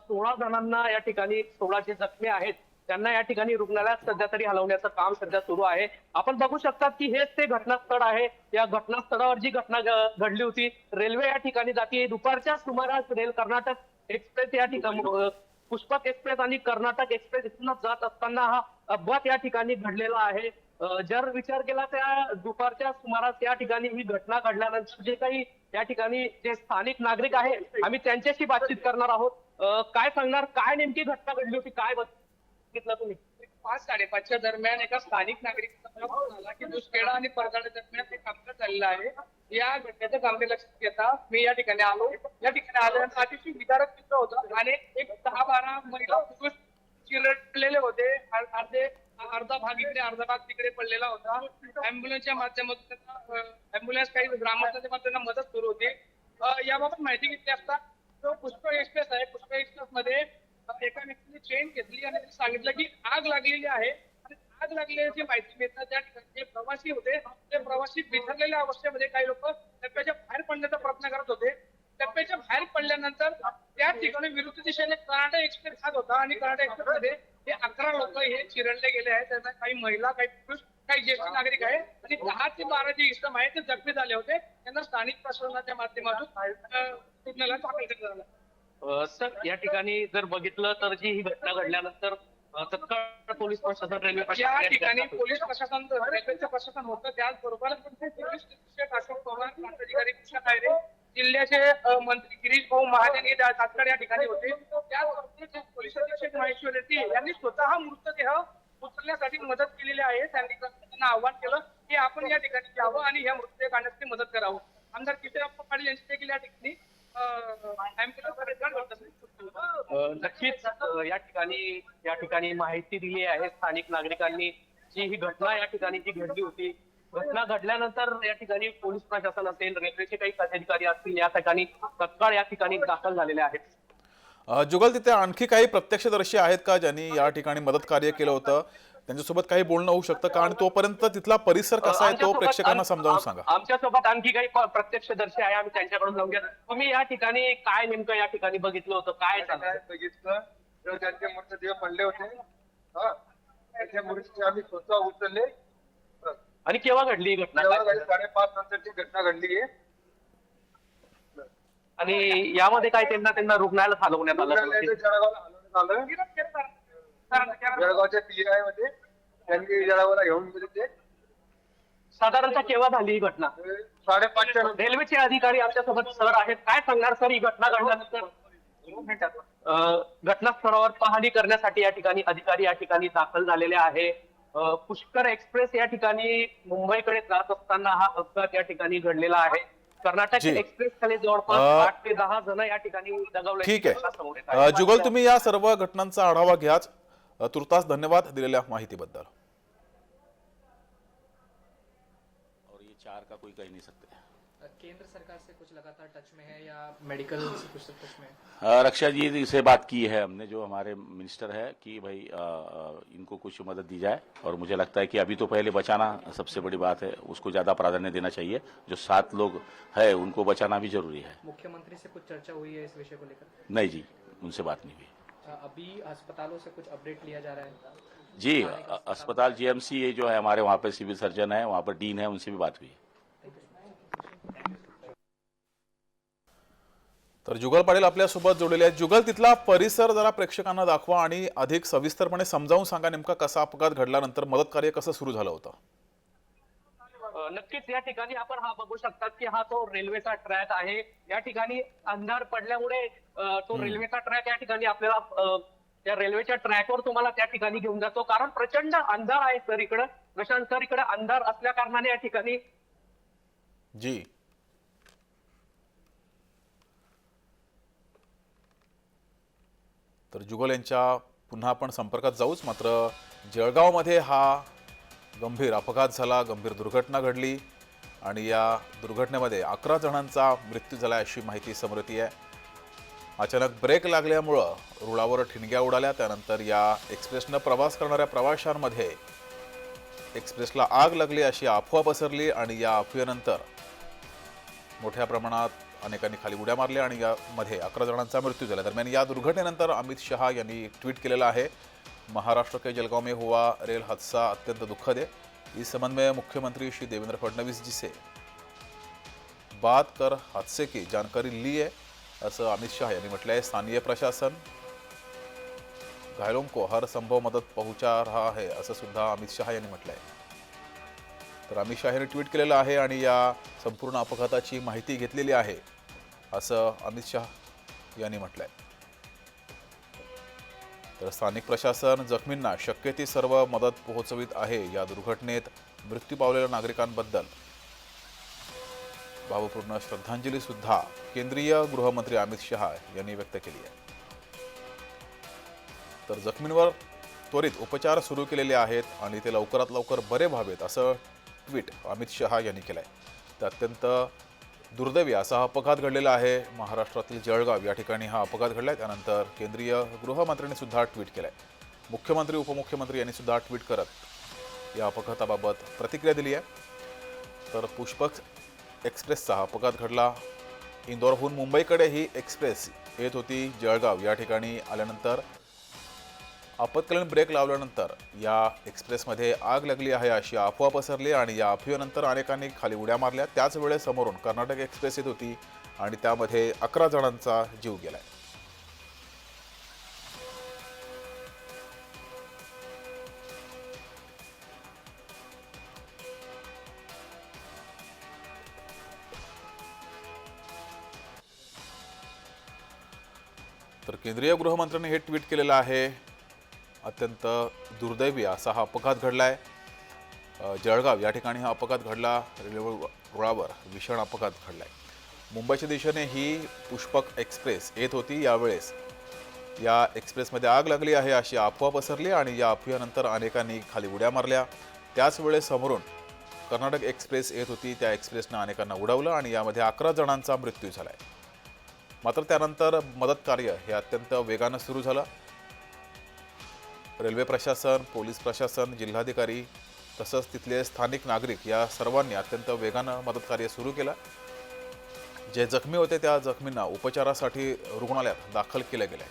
16 जणांना या ठिकाणी 16 जे जखमी आहेत त्यांना या ठिकाणी रुग्णालयात सध्या तरी हलवण्याचं काम सध्या सुरू आहे. आपण बघू शकतात की हेच ते घटनास्थळ आहे. या घटनास्थळावर जी घटना घडली होती, रेल्वे या ठिकाणी जाते. दुपारच्या सुमारास कर्नाटक एक्सप्रेस या ठिकाणी, पुष्पक एक्सप्रेस आणि कर्नाटक एक्सप्रेस इथून जात असताना हा अपघात या ठिकाणी घडलेला आहे. जर विचार केला त्या दुपारच्या सुमारास या ठिकाणी ही घटना घडल्यानंतर जे काही या ठिकाणी जे स्थानिक नागरिक आहे, आम्ही त्यांच्याशी बातचीत करणार आहोत. काय सांगणार, काय नेमकी घटना घडली होती, काय बघितलं तुम्ही? 5:30च्या दरम्यान एका स्थानिक नागरिकाचा फोन आला की दुसखेडा आणि परगाडा दरम्यान एक अपघात झालेला आहे. या घटनेचं गांभीर्य लक्षात घेता मी या ठिकाणी आलो. या ठिकाणी आल्यानंतर अतिशय विदारक चित्र होतं आणि एक 10-12 महिला पुरुष चिरडलेले होते. अर्धा भाग इकडे अर्धा भाग तिकडे पडलेला होता. अँब्युलन्सच्या माध्यमातून अँब्युलन्स काही ग्रामस्थांच्या माध्यमातून मदत सुरू होती. याबाबत माहिती घेतली असता जो पुष्कळ एक्सप्रेस आहे, पुष्कळ एक्सप्रेस मध्ये एका व्यक्तीने चेन घेतली आणि त्यांनी सांगितलं की आग लागलेली आहे. आणि आग लागलेली माहिती मिळतात त्या ठिकाणी जे प्रवासी होते ते प्रवासी बिथरलेल्या अवस्थेमध्ये काही लोक टप्प्याच्या बाहेर पडण्याचा प्रयत्न करत होते. टप्प्याच्या बाहेर पडल्यानंतर त्या ठिकाणी विरुद्ध दिशेने कर्नाटक एक्सप्रेस जात होता आणि कर्नाटक एक्सप्रेस मध्ये हे 11 लोक हे चिरडले गेले आहेत. त्यांना काही महिला, काही पुरुष, काही ज्येष्ठ नागरिक आहेत आणि 10 ते 12 जे इसम आहेत ते जखमी झाले होते. त्यांना स्थानिक प्रशासनाच्या माध्यमातून रुग्णालयात दाखल करण्यात आलं. सर, या ठिकाणी जर बघितलं तर जी ही घटना घडल्यानंतर तत्काळ पोलीस प्रशासन, रेल्वे या ठिकाणी पोलीस प्रशासन, रेल्वेचं प्रशासन होतं. त्याचबरोबर पोलीस निरीक्षक अशोक पवार, प्रांताधिकारी कृष्ण कायरे, जिल्ह्याचे मंत्री गिरीश भाऊ महाजन हे तात्काळ या ठिकाणी होते. त्याचबरोबर पोलीस अधीक्षक महेश्वर रेड्डी यांनी स्वतः मृतदेह उचलण्यासाठी मदत केलेली आहे. त्यांना आव्हान केलं की आपण या ठिकाणी जावं आणि या मृतदेह काढण्यासाठी मदत करावं. आमदार किशोरप्पा पाटील यांची देखील या ठिकाणी नक्कीच या ठिकाणी माहिती दिली आहे स्थानिक नागरिकांनी. जी ही घटना या ठिकाणी जी घडली होती, घटना घडल्यानंतर या ठिकाणी पोलीस प्रशासन असेल, रेल्वेचे काही अधिकारी असतील, या ठिकाणी तत्काळ या ठिकाणी दाखल झालेले आहेत. जुगल, तिथे आणखी काही प्रत्यक्षदर्शी आहेत का ज्यांनी या ठिकाणी मदत कार्य केलं होतं? त्यांच्यासोबत काही बोलणं होऊ शकतं का? आणि तोपर्यंत तिथला परिसर कसा आहे तो प्रेक्षकांना समजावून सांगा. आमच्यासोबत आणखी काही प्रत्यक्षदर्शी आहे, आम्ही त्यांच्याकडून जाऊन घ्या. तुम्ही या ठिकाणी काय नेमकं या ठिकाणी बघितलं होतं? काय बघितलं तर त्यांचे मृतदेह पडले होते. त्याचे मृतदेह आम्ही स्वतः उचलले. आणि केव्हा घडली ही घटना? 5:30 नंतरची घटना घडली आहे. आणि यामध्ये काय त्यांना रुग्णालयात हलवण्यात आलं? जळगावला हलवण्यात आलं. जळगावच्या PI मध्ये त्यांनी जळगावला घेऊन गेले. ते साधारणतः केव्हा झाली ही घटना? 5:30च्या नंतर. रेल्वेचे अधिकारी आमच्यासोबत सर आहेत. काय सांगणार सर ही घटना घडल्यानंतर? घटनास्थळावर पाहणी करण्यासाठी या ठिकाणी अधिकारी या ठिकाणी दाखल झालेले आहे. पुष्कर एक्सप्रेस या ठिकाणी मुंबईकडे जात असताना हा अपघात या ठिकाणी घडलेला आहे. कर्नाटक एक्सप्रेस खाली जवळपास 8 ते 10 जण या ठिकाणी दगावले. ठीक आहे जुगल, तुम्ही या सर्व घटनांचा आढावा घ्या. तुर्तास धन्यवाद दिलेल्या माहितीबद्दल. और ये 4 का कोई कह नहीं सकते. केंद्र सरकार से कुछ लगातार टच में है या मेडिकल से कुछ टच में है? रक्षा जी से बात की है हमने, जो हमारे मिनिस्टर है, कि भाई इनको कुछ मदद दी जाए. और मुझे लगता है कि अभी तो पहले बचाना सबसे बड़ी बात है, उसको ज्यादा प्राधान्य देना चाहिए. जो 7 लोग है उनको बचाना भी जरूरी है. मुख्यमंत्री से कुछ चर्चा हुई है इस विषय को लेकर? नहीं जी, उनसे बात नहीं हुई. अभी अस्पतालों से कुछ अपडेट लिया जा रहा है? जी, अस्पताल GMC जो है हमारे, वहाँ पे सिविल सर्जन है, वहाँ पर डीन है, उनसे भी बात हुई है. तर जुगल पाटील आपल्यासोबत जोडलेले आहेत. जुगल, तिथला परिसर जरा प्रेक्षकांना दाखवा आणि अधिक सविस्तरपणे समजावून सांगा नेमका कसा अपघात घडल्यानंतर मदत कार्य कसं सुरू झालं होतं. नक्कीच या ठिकाणी आपण हा बघू शकतात की हा तो रेल्वेचा ट्रॅक आहे. या ठिकाणी अंधार पडल्यामुळे तो रेल्वेचा ट्रॅक या ठिकाणी आपल्याला त्या रेल्वेच्या ट्रॅकवर तुम्हाला त्या ठिकाणी घेऊन जातो. कारण प्रचंड अंधार आहे सर इकडं. प्रशांत सर, इकडे अंधार असल्या कारणाने या ठिकाणी जी तर जुगल यांच्या पुन्हा आपण संपर्कात जाऊच. मात्र जळगावमध्ये हा गंभीर अपघात झाला, गंभीर दुर्घटना घडली आणि या दुर्घटनेमध्ये 11 जणांचा मृत्यू झाला अशी माहिती समोर येते आहे. अचानक ब्रेक लागल्यामुळं रुळावर ठिणग्या उडाल्या. त्यानंतर या एक्सप्रेसनं प्रवास करणाऱ्या प्रवाशांमध्ये एक्सप्रेसला आग लागली अशी अफवा पसरली आणि या अफवेनंतर मोठ्या प्रमाणात अनेकांनी खाली उड्या मारल्या आणि यामध्ये 11 जणांचा मृत्यू झाला. दरम्यान या दुर्घटनेनंतर अमित शहा यांनी ट्वीट केलेलं आहे, महाराष्ट्र के जलगांव में हुआ रेल हादसा अत्यंत दुखद है. इस संबंध में मुख्यमंत्री श्री देवेंद्र फडणवीस जी से बात कर हादसे की जानकारी ली है, असं अमित शहा यांनी म्हटलं आहे. स्थानीय प्रशासन घायलों को हर संभव मदत पहुंचा रहा है, असं सुद्धा अमित शहा यांनी म्हटलं आहे. तर अमित शहा यांनी ट्विट केलेलं आहे आणि या संपूर्ण अपघाताची माहिती घेतलेली आहे असं अमित शहा यांनी म्हटलंय. तर स्थानिक प्रशासन जखमींना शक्य ती सर्व मदत पोहोचवित आहे. या दुर्घटनेत मृत्यू पावलेल्या नागरिकांबद्दल भावपूर्ण श्रद्धांजली सुद्धा केंद्रीय गृहमंत्री अमित शहा यांनी व्यक्त केली आहे. तर जखमींवर त्वरित उपचार सुरू केलेले आहेत आणि ते लवकरात लवकर बरे व्हावेत असं ट्विट अमित शहा यांनी केलंय. तर अत्यंत दुर्दैवी असा हा अपघात घडलेला आहे. महाराष्ट्रातील जळगाव या ठिकाणी हा अपघात घडलाय. त्यानंतर केंद्रीय गृहमंत्र्यांनी सुद्धा ट्विट केलंय. मुख्यमंत्री उपमुख्यमंत्री यांनी सुद्धा ट्विट करत या अपघाताबाबत प्रतिक्रिया दिली आहे. तर पुष्पक एक्सप्रेसचा हा अपघात घडला. इंदोरहून मुंबईकडे ही एक्सप्रेस येत होती. जळगाव या ठिकाणी आल्यानंतर आपत्कालीन ब्रेक लावल्यानंतर या एक्सप्रेसमध्ये आग लागली आहे अशी अफवा पसरली आणि या अफवेनंतर अनेकांनी खाली उड्या मारल्या. त्याच वेळेस समोरून कर्नाटक एक्सप्रेस येत होती आणि त्यामध्ये 11 जणांचा जीव गेलाय. तर केंद्रीय गृहमंत्र्यांनी हे ट्विट केलेलं आहे. अत्यंत दुर्दैवी असा हा अपघात घडलाय. जळगाव या ठिकाणी हा अपघात घडला. रेल्वे रुळावर भीषण अपघात घडलाय. मुंबईच्या दिशेने ही पुष्पक एक्सप्रेस येत होती. यावेळेस या एक्सप्रेसमध्ये आग लागली आहे अशी अफवा पसरली आणि या अफवेनंतर अनेकांनी खाली उड्या मारल्या. त्याच वेळेस समोरून कर्नाटक एक्सप्रेस येत होती. त्या एक्सप्रेसनं अनेकांना उडवलं आणि यामध्ये 11 जणांचा मृत्यू झालाय. मात्र त्यानंतर मदत कार्य हे अत्यंत वेगानं सुरू झालं. रेल्वे प्रशासन, पोलीस प्रशासन, जिल्हाधिकारी तसंच तिथले स्थानिक नागरिक या सर्वांनी अत्यंत वेगानं मदत कार्य सुरू केलं. जे जखमी होते त्या जखमींना उपचारासाठी रुग्णालयात दाखल केलं गेलंय.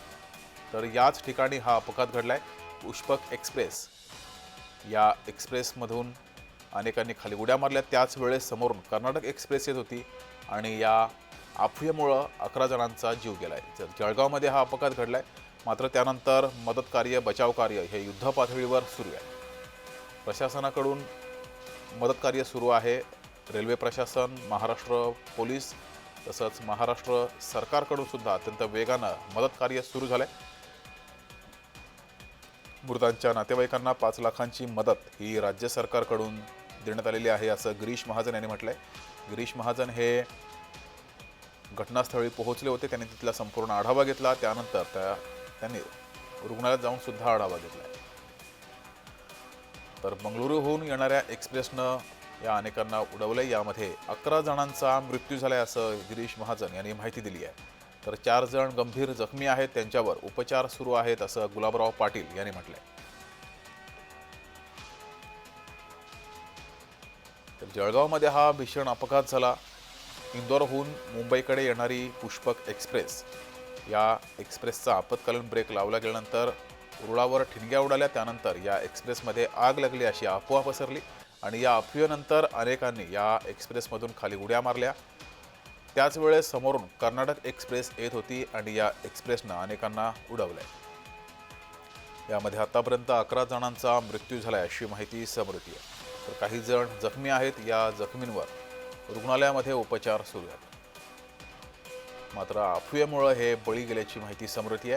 तर याच ठिकाणी हा अपघात घडलाय. पुष्पक एक्सप्रेस या एक्सप्रेसमधून अनेकांनी खाली उड्या मारल्या. त्याच वेळेस समोरून कर्नाटक एक्सप्रेस येत होती आणि या अफवेमुळं 11 जणांचा जीव गेलाय. जळगावमध्ये हा अपघात घडलाय. मात्र त्यानंतर मदत कार्य, बचाव कार्य हे युद्ध पातळीवर सुरू आहे. प्रशासनाकडून मदत कार्य सुरू आहे. रेल्वे प्रशासन, महाराष्ट्र पोलीस तसंच महाराष्ट्र सरकारकडून सुद्धा अत्यंत वेगानं मदत कार्य सुरू झालंय. मृतांच्या नातेवाईकांना 5 लाखांची मदत ही राज्य सरकारकडून देण्यात आलेली आहे असं गिरीश महाजन यांनी म्हटलंय. गिरीश महाजन हे घटनास्थळी पोहोचले होते. त्यांनी तिथला संपूर्ण आढावा घेतला. त्यानंतर त्यांनी रुग्णालयात जाऊन सुद्धा आढावा घेतला. तर बंगळुरूहून येणाऱ्या एक्सप्रेसनं या अनेकांना उडवलंय. यामध्ये 11 जणांचा मृत्यू झालाय असं गिरीश महाजन यांनी माहिती दिली आहे. तर 4 जण गंभीर जखमी आहेत. त्यांच्यावर उपचार सुरू आहेत असं गुलाबराव पाटील यांनी म्हटलंय. तर जळगावमध्ये हा भीषण अपघात झाला. इंदोरहून मुंबईकडे येणारी पुष्पक एक्सप्रेस या एक्सप्रेसचा आपत्कालीन ब्रेक लावला गेल्यानंतर रुळावर ठिणग्या उडाल्या. त्यानंतर या एक्सप्रेसमध्ये आग लागली अशी अफवा पसरली आणि या अफवेनंतर अनेकांनी या एक्सप्रेसमधून खाली उड्या मारल्या. त्याच वेळेस समोरून कर्नाटक एक्सप्रेस येत होती आणि या एक्सप्रेसनं अनेकांना उडवलंय. यामध्ये आतापर्यंत 11 जणांचा मृत्यू झालाय अशी माहिती समोर येते. तर काही जण जखमी आहेत. या जखमींवर रुग्णालयामध्ये उपचार सुरू आहेत. मात्र अफवेमुळे हे बळी गेल्याची माहिती समोर येते.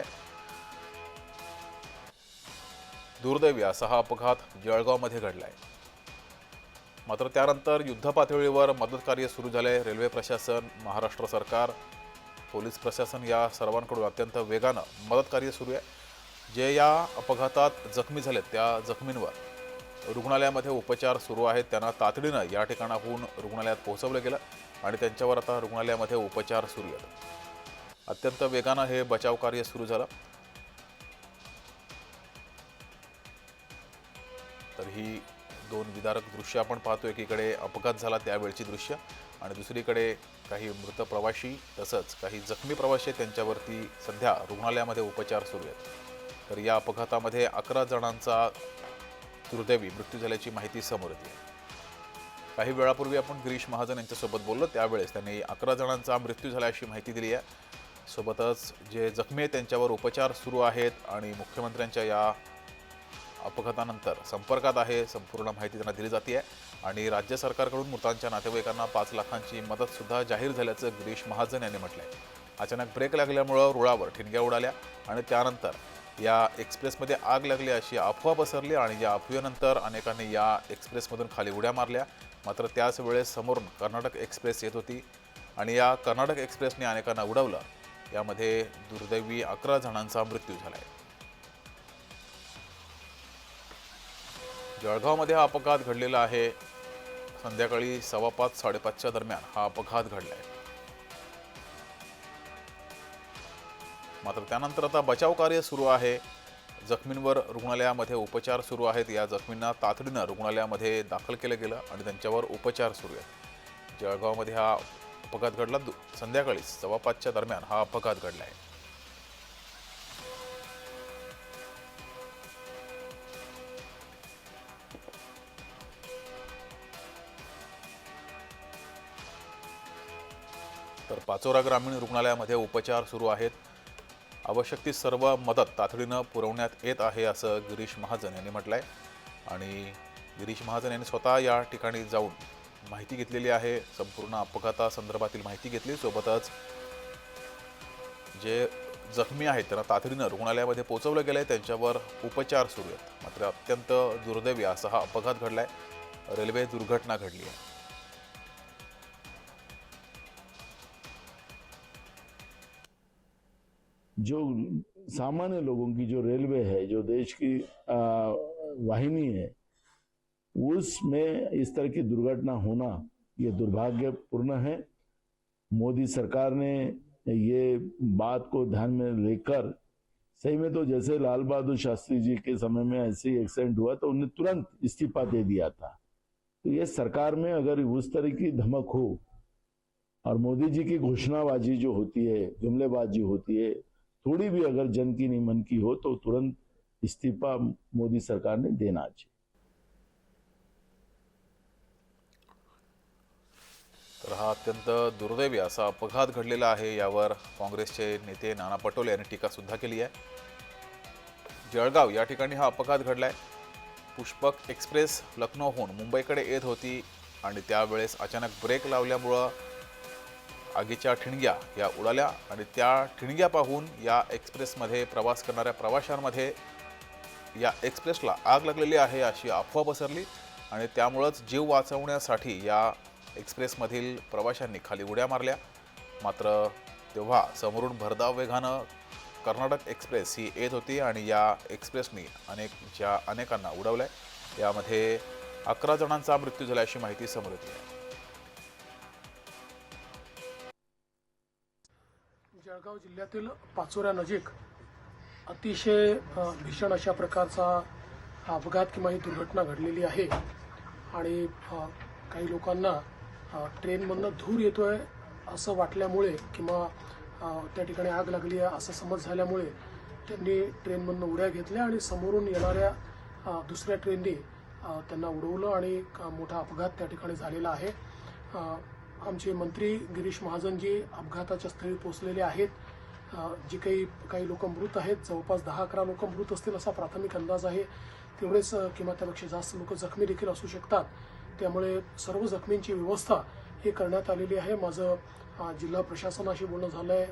दुर्दैवी असा हा अपघात जळगावमध्ये घडलाय. मात्र त्यानंतर युद्ध पातळीवर मदत कार्य सुरू झाले. रेल्वे प्रशासन, महाराष्ट्र सरकार, पोलीस प्रशासन या सर्वांकडून अत्यंत वेगानं मदत कार्य सुरू आहे. जे या अपघातात जखमी झालेत त्या जखमींवर रुग्णालयामध्ये उपचार सुरू आहेत. त्यांना तातडीनं या ठिकाणाहून रुग्णालयात पोहोचवलं गेलं आणि त्यांच्यावर आता रुग्णालयामध्ये उपचार सुरू आहेत. अत्यंत वेगानं हे बचाव कार्य सुरू झालं. तर ही 2 विदारक दृश्य आपण पाहतोय. एकीकडे अपघात झाला त्यावेळची दृश्य आणि दुसरीकडे काही मृत प्रवासी तसंच काही जखमी प्रवासी त्यांच्यावरती सध्या रुग्णालयामध्ये उपचार सुरू आहेत. तर या अपघातामध्ये 11 जणांचा दुर्दैवी मृत्यू झाल्याची माहिती समोर येते. काही वेळापूर्वी आपण गिरीश महाजन यांच्यासोबत बोललो. त्यावेळेस त्यांनी 11 जणांचा मृत्यू झाला अशी माहिती दिली आहे. सोबतच जे जखमी आहेत त्यांच्यावर उपचार सुरू आहेत आणि मुख्यमंत्र्यांच्या या अपघातानंतर संपर्कात आहे. संपूर्ण माहिती त्यांना दिली जाते आणि राज्य सरकारकडून मृतांच्या नातेवाईकांना 5 लाखांची मदतसुद्धा जाहीर झाल्याचं गिरीश महाजन यांनी म्हटलंय. अचानक ब्रेक लागल्यामुळं रुळावर ठिणग्या उडाल्या आणि त्यानंतर या एक्सप्रेसमध्ये आग लागली अशी अफवा पसरली आणि या अफवेनंतर अनेकांनी या एक्सप्रेसमधून खाली उड्या मारल्या. मात्र त्याच वेळेस समोरून कर्नाटक एक्सप्रेस येत होती आणि या कर्नाटक एक्सप्रेसने अनेकांना उडवलं. यामध्ये दुर्दैवी 11 जणांचा मृत्यू झालाय. जळगावमध्ये हा अपघात घडलेला आहे. संध्याकाळी 5:15-5:30च्या दरम्यान हा अपघात घडलाय. मात्र त्यानंतर आता बचाव कार्य सुरू आहे. जखमींवर रुग्णालयामध्ये उपचार सुरू आहेत. या जखमींना तातडीनं रुग्णालयामध्ये दाखल केलं गेलं आणि त्यांच्यावर उपचार सुरू आहेत. जळगावमध्ये हा अपघात घडला. संध्याकाळी 5:15च्या दरम्यान हा अपघात घडलाय. तर पाचोरा ग्रामीण रुग्णालयामध्ये उपचार सुरू आहेत. आवश्यक ती सर्व मदत तातडीनं पुरवण्यात येत आहे असं गिरीश महाजन यांनी म्हटलंय. आणि गिरीश महाजन यांनी स्वतः या ठिकाणी जाऊन माहिती घेतलेली आहे. संपूर्ण अपघातासंदर्भातील माहिती घेतली. सोबतच जे जखमी आहेत त्यांना तातडीनं रुग्णालयामध्ये पोहोचवलं गेलंय. त्यांच्यावर उपचार सुरू आहेत. मात्र अत्यंत दुर्दैवी असा हा अपघात घडलाय. रेल्वे दुर्घटना घडली आहे. जो सामान्य लोगों की जो रेलवे है, जो देश की वाहिनी है, उसमें इस तरह की दुर्घटना होना ये दुर्भाग्यपूर्ण है। मोदी सरकार ने ये बात को ध्यान में लेकर सही में तो जैसे लाल बहादुर शास्त्री जी के समय में ऐसे ही एक्सीडेंट हुआ तो उन्हें तुरंत इस्तीफा दे दिया था। तो ये सरकार में अगर उस तरह की धमक हो और मोदी जी की घोषणाबाजी जो होती है, जुमलेबाजी होती है, थोड़ी भी अगर जन की नहीं मन की हो तो तुरंत इस्तीफा मोदी सरकार ने देना चाहिए। तर हा अत्यंत दुर्दैवी असा अपघात घडलेला आहे. यावर काँग्रेसचे नेते नाना पटोले यांनी टीका सुद्धा केली आहे. जळगाव या ठिकाणी हा अपघात घडलाय. पुष्पक एक्सप्रेस लखनौहून मुंबईकडे येत होती आणि त्यावेळेस अचानक ब्रेक लावल्यामुळं आगीच्या ठिणग्या या उडाल्या आणि त्या ठिणग्या पाहून या एक्सप्रेसमध्ये प्रवास करणाऱ्या प्रवाशांमध्ये या एक्सप्रेसला आग लागलेली आहे अशी अफवा पसरली आणि त्यामुळंच जीव वाचवण्यासाठी या एक्सप्रेसमधील प्रवाशांनी खाली उड्या मारल्या. मात्र तेव्हा समोरून भरधाव वेगानं कर्नाटक एक्सप्रेस ही येत होती आणि या एक्सप्रेसनी अनेकांना उडवलंय. यामध्ये 11 जणांचा मृत्यू झाल्याची माहिती समोर येते आहे. जळगाव जिल्ह्यातील पाचोऱ्या नजीक अतिशय भीषण अशा प्रकारचा अपघात किंवा ही दुर्घटना घडलेली आहे आणि काही लोकांना ट्रेनमधनं धूर येतोय असं वाटल्यामुळे किंवा त्या ठिकाणी आग लागली आहे असं समज झाल्यामुळे त्यांनी ट्रेनमधनं उड्या घेतल्या आणि समोरून येणाऱ्या दुसऱ्या ट्रेननी त्यांना उडवलं आणि मोठा अपघात त्या ठिकाणी झालेला आहे. आमचे मंत्री गिरीश महाजनजी अपघाताच्या स्थळी पोहोचलेले आहेत. जे काही लोक मृत आहेत, जवळपास 10-11 लोक मृत असतील असा प्राथमिक अंदाज आहे. तेवढेच किंवा त्यापेक्षा जास्त लोक जखमी देखील असू शकतात. त्यामुळे सर्व जखमींची व्यवस्था ही करण्यात आलेली आहे. माझं जिल्हा प्रशासनाशी बोलणं झालं आहे,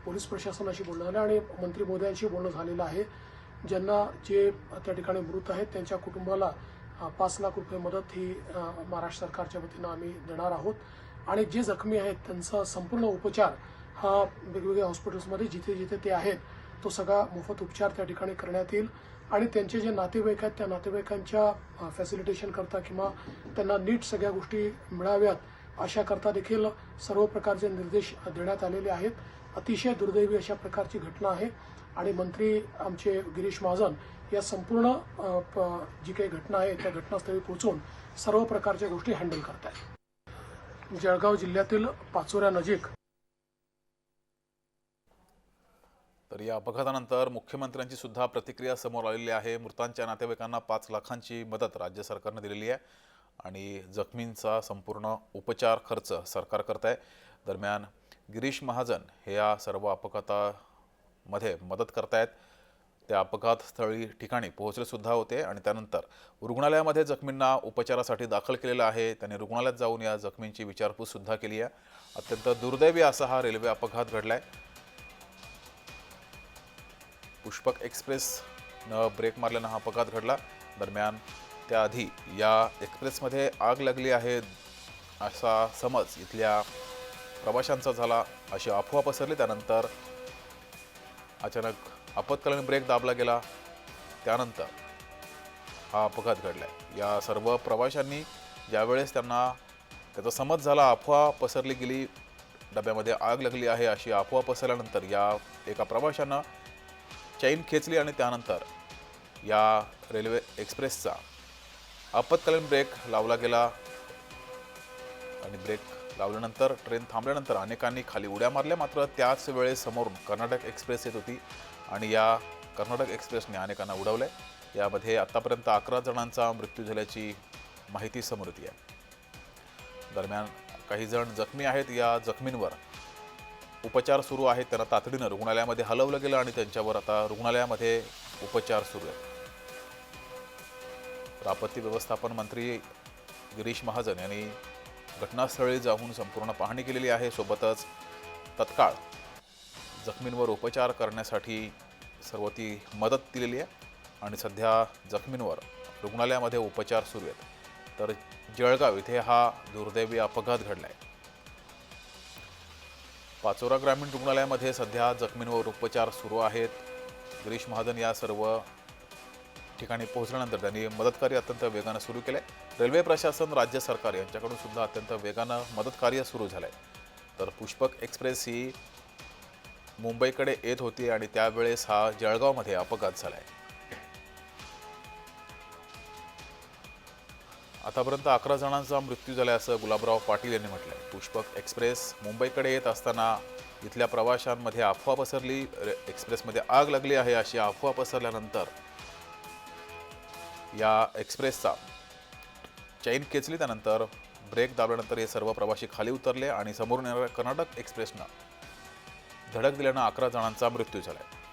पोलीस प्रशासनाशी बोलणं झालं आणि मंत्री महोदयांशी बोलणं झालेलं आहे. ज्यांना जे त्या ठिकाणी मृत आहेत त्यांच्या कुटुंबाला 5 लाख रुपये मदत ही महाराष्ट्र सरकारच्या वतीनं आम्ही देणार आहोत आणि जे जखमी आहेत त्यांचा संपूर्ण उपचार हा वेगवेगळ्या हॉस्पिटल्समध्ये जिथे जिथे ते आहेत तो सगळा मोफत उपचार त्या ठिकाणी करण्यात येईल आणि त्यांचे जे नातेवाईक आहेत त्या नातेवाईकांच्या फॅसिलिटेशन करता किंवा त्यांना नीट सगळ्या गोष्टी मिळाव्यात अशा करता देखील सर्व प्रकारचे निर्देश देण्यात आलेले आहेत. अतिशय दुर्दैवी अशा प्रकारची घटना आहे आणि मंत्री आमचे गिरीश महाजन या संपूर्ण जी काही घटना आहे त्या घटनास्थळी पोहोचून सर्व प्रकारच्या गोष्टी हँडल करत आहेत. जळगाव जिल्ह्यातील पाचोऱ्या नजीक. तर या अपघातानंतर मुख्यमंत्र्यांची सुद्धा प्रतिक्रिया समोर आलेली आहे. मृतांच्या नातेवाईकांना 5 लाखांची मदत राज्य सरकारने दिलेली आहे आणि जखमींचा संपूर्ण उपचार खर्च सरकार करत आहे. दरम्यान गिरीश महाजन हे या सर्व अपघातामध्ये मदत करतायत. त्या अपघात स्थळी ठिकाणी पोहोचले सुद्धा होते आणि त्यानंतर रुग्णालयामध्ये जखमींना उपचारासाठी दाखल केलेलं आहे. त्यांनी रुग्णालयात जाऊन या जखमींची विचारपूस सुद्धा केली आहे. अत्यंत दुर्दैवी असा हा रेल्वे अपघात घडलाय. पुष्पक एक्सप्रेसनं ब्रेक मारल्यानं हा अपघात घडला. दरम्यान त्याआधी या एक्सप्रेसमध्ये आग लागली आहे असा समज इथल्या प्रवाशांचा झाला, अशी अफवा पसरली. त्यानंतर अचानक आपत्कालीन ब्रेक दाबला गेला, त्यानंतर हा अपघात घडलाय. या सर्व प्रवाशांनी ज्यावेळेस त्यांना त्याचा समज झाला, अफवा पसरली गेली, डब्यामध्ये आग लागली आहे अशी अफवा पसरल्यानंतर या एका प्रवाशानं चैन खेचली आणि त्यानंतर या रेल्वे एक्सप्रेसचा आपत्कालीन ब्रेक लावला गेला आणि ब्रेक लावल्यानंतर ट्रेन थांबल्यानंतर अनेकांनी खाली उड्या मारल्या. मात्र त्याच वेळेस समोरून कर्नाटक एक्सप्रेस येत होती आणि या कर्नाटक एक्सप्रेसने अनेकांना उडवले. यामध्ये आतापर्यंत 11 जणांचा मृत्यू झाल्याची माहिती समोर येते आहे. दरम्यान काही जण जखमी आहेत. या जखमींवर उपचार सुरू आहेत. त्यांना तातडीनं रुग्णालयामध्ये हलवलं गेलं आणि त्यांच्यावर आता रुग्णालयामध्ये उपचार सुरू आहेत. आपत्ती व्यवस्थापन मंत्री गिरीश महाजन यांनी घटनास्थळी जाऊन संपूर्ण पाहणी केलेली आहे. सोबतच तत्काळ जखमींवर उपचार करण्यासाठी सर्व ती मदत दिलेली आहे आणि सध्या जखमींवर रुग्णालयामध्ये उपचार सुरू आहेत. तर जळगाव इथे हा दुर्दैवी अपघात घडलाय. पाचोरा ग्रामीण रुग्णालयामध्ये सध्या जखमींवर उपचार सुरू आहेत. गिरीश महाजन या सर्व ठिकाणी पोहोचल्यानंतर त्यांनी मदतकार्य अत्यंत वेगानं सुरू केलंय. रेल्वे प्रशासन, राज्य सरकार यांच्याकडून सुद्धा अत्यंत वेगानं मदतकार्य सुरू झालंय. तर पुष्पक एक्सप्रेस ही मुंबईकडे येत होती आणि त्यावेळेस हा जळगावमध्ये अपघात झालाय. आतापर्यंत 11 जणांचा मृत्यू झाला असं गुलाबराव पाटील यांनी म्हटलंय. पुष्पक एक्सप्रेस मुंबईकडे येत असताना इथल्या प्रवाशांमध्ये अफवा पसरली, एक्सप्रेसमध्ये आग लागली आहे अशी अफवा पसरल्यानंतर या एक्सप्रेसचा चैन खेचली. त्यानंतर ब्रेक दाबल्यानंतर हे सर्व प्रवासी खाली उतरले आणि समोरून येणाऱ्या कर्नाटक एक्सप्रेसनं धडक दिल्यानं 11 जणांचा मृत्यू झालाय.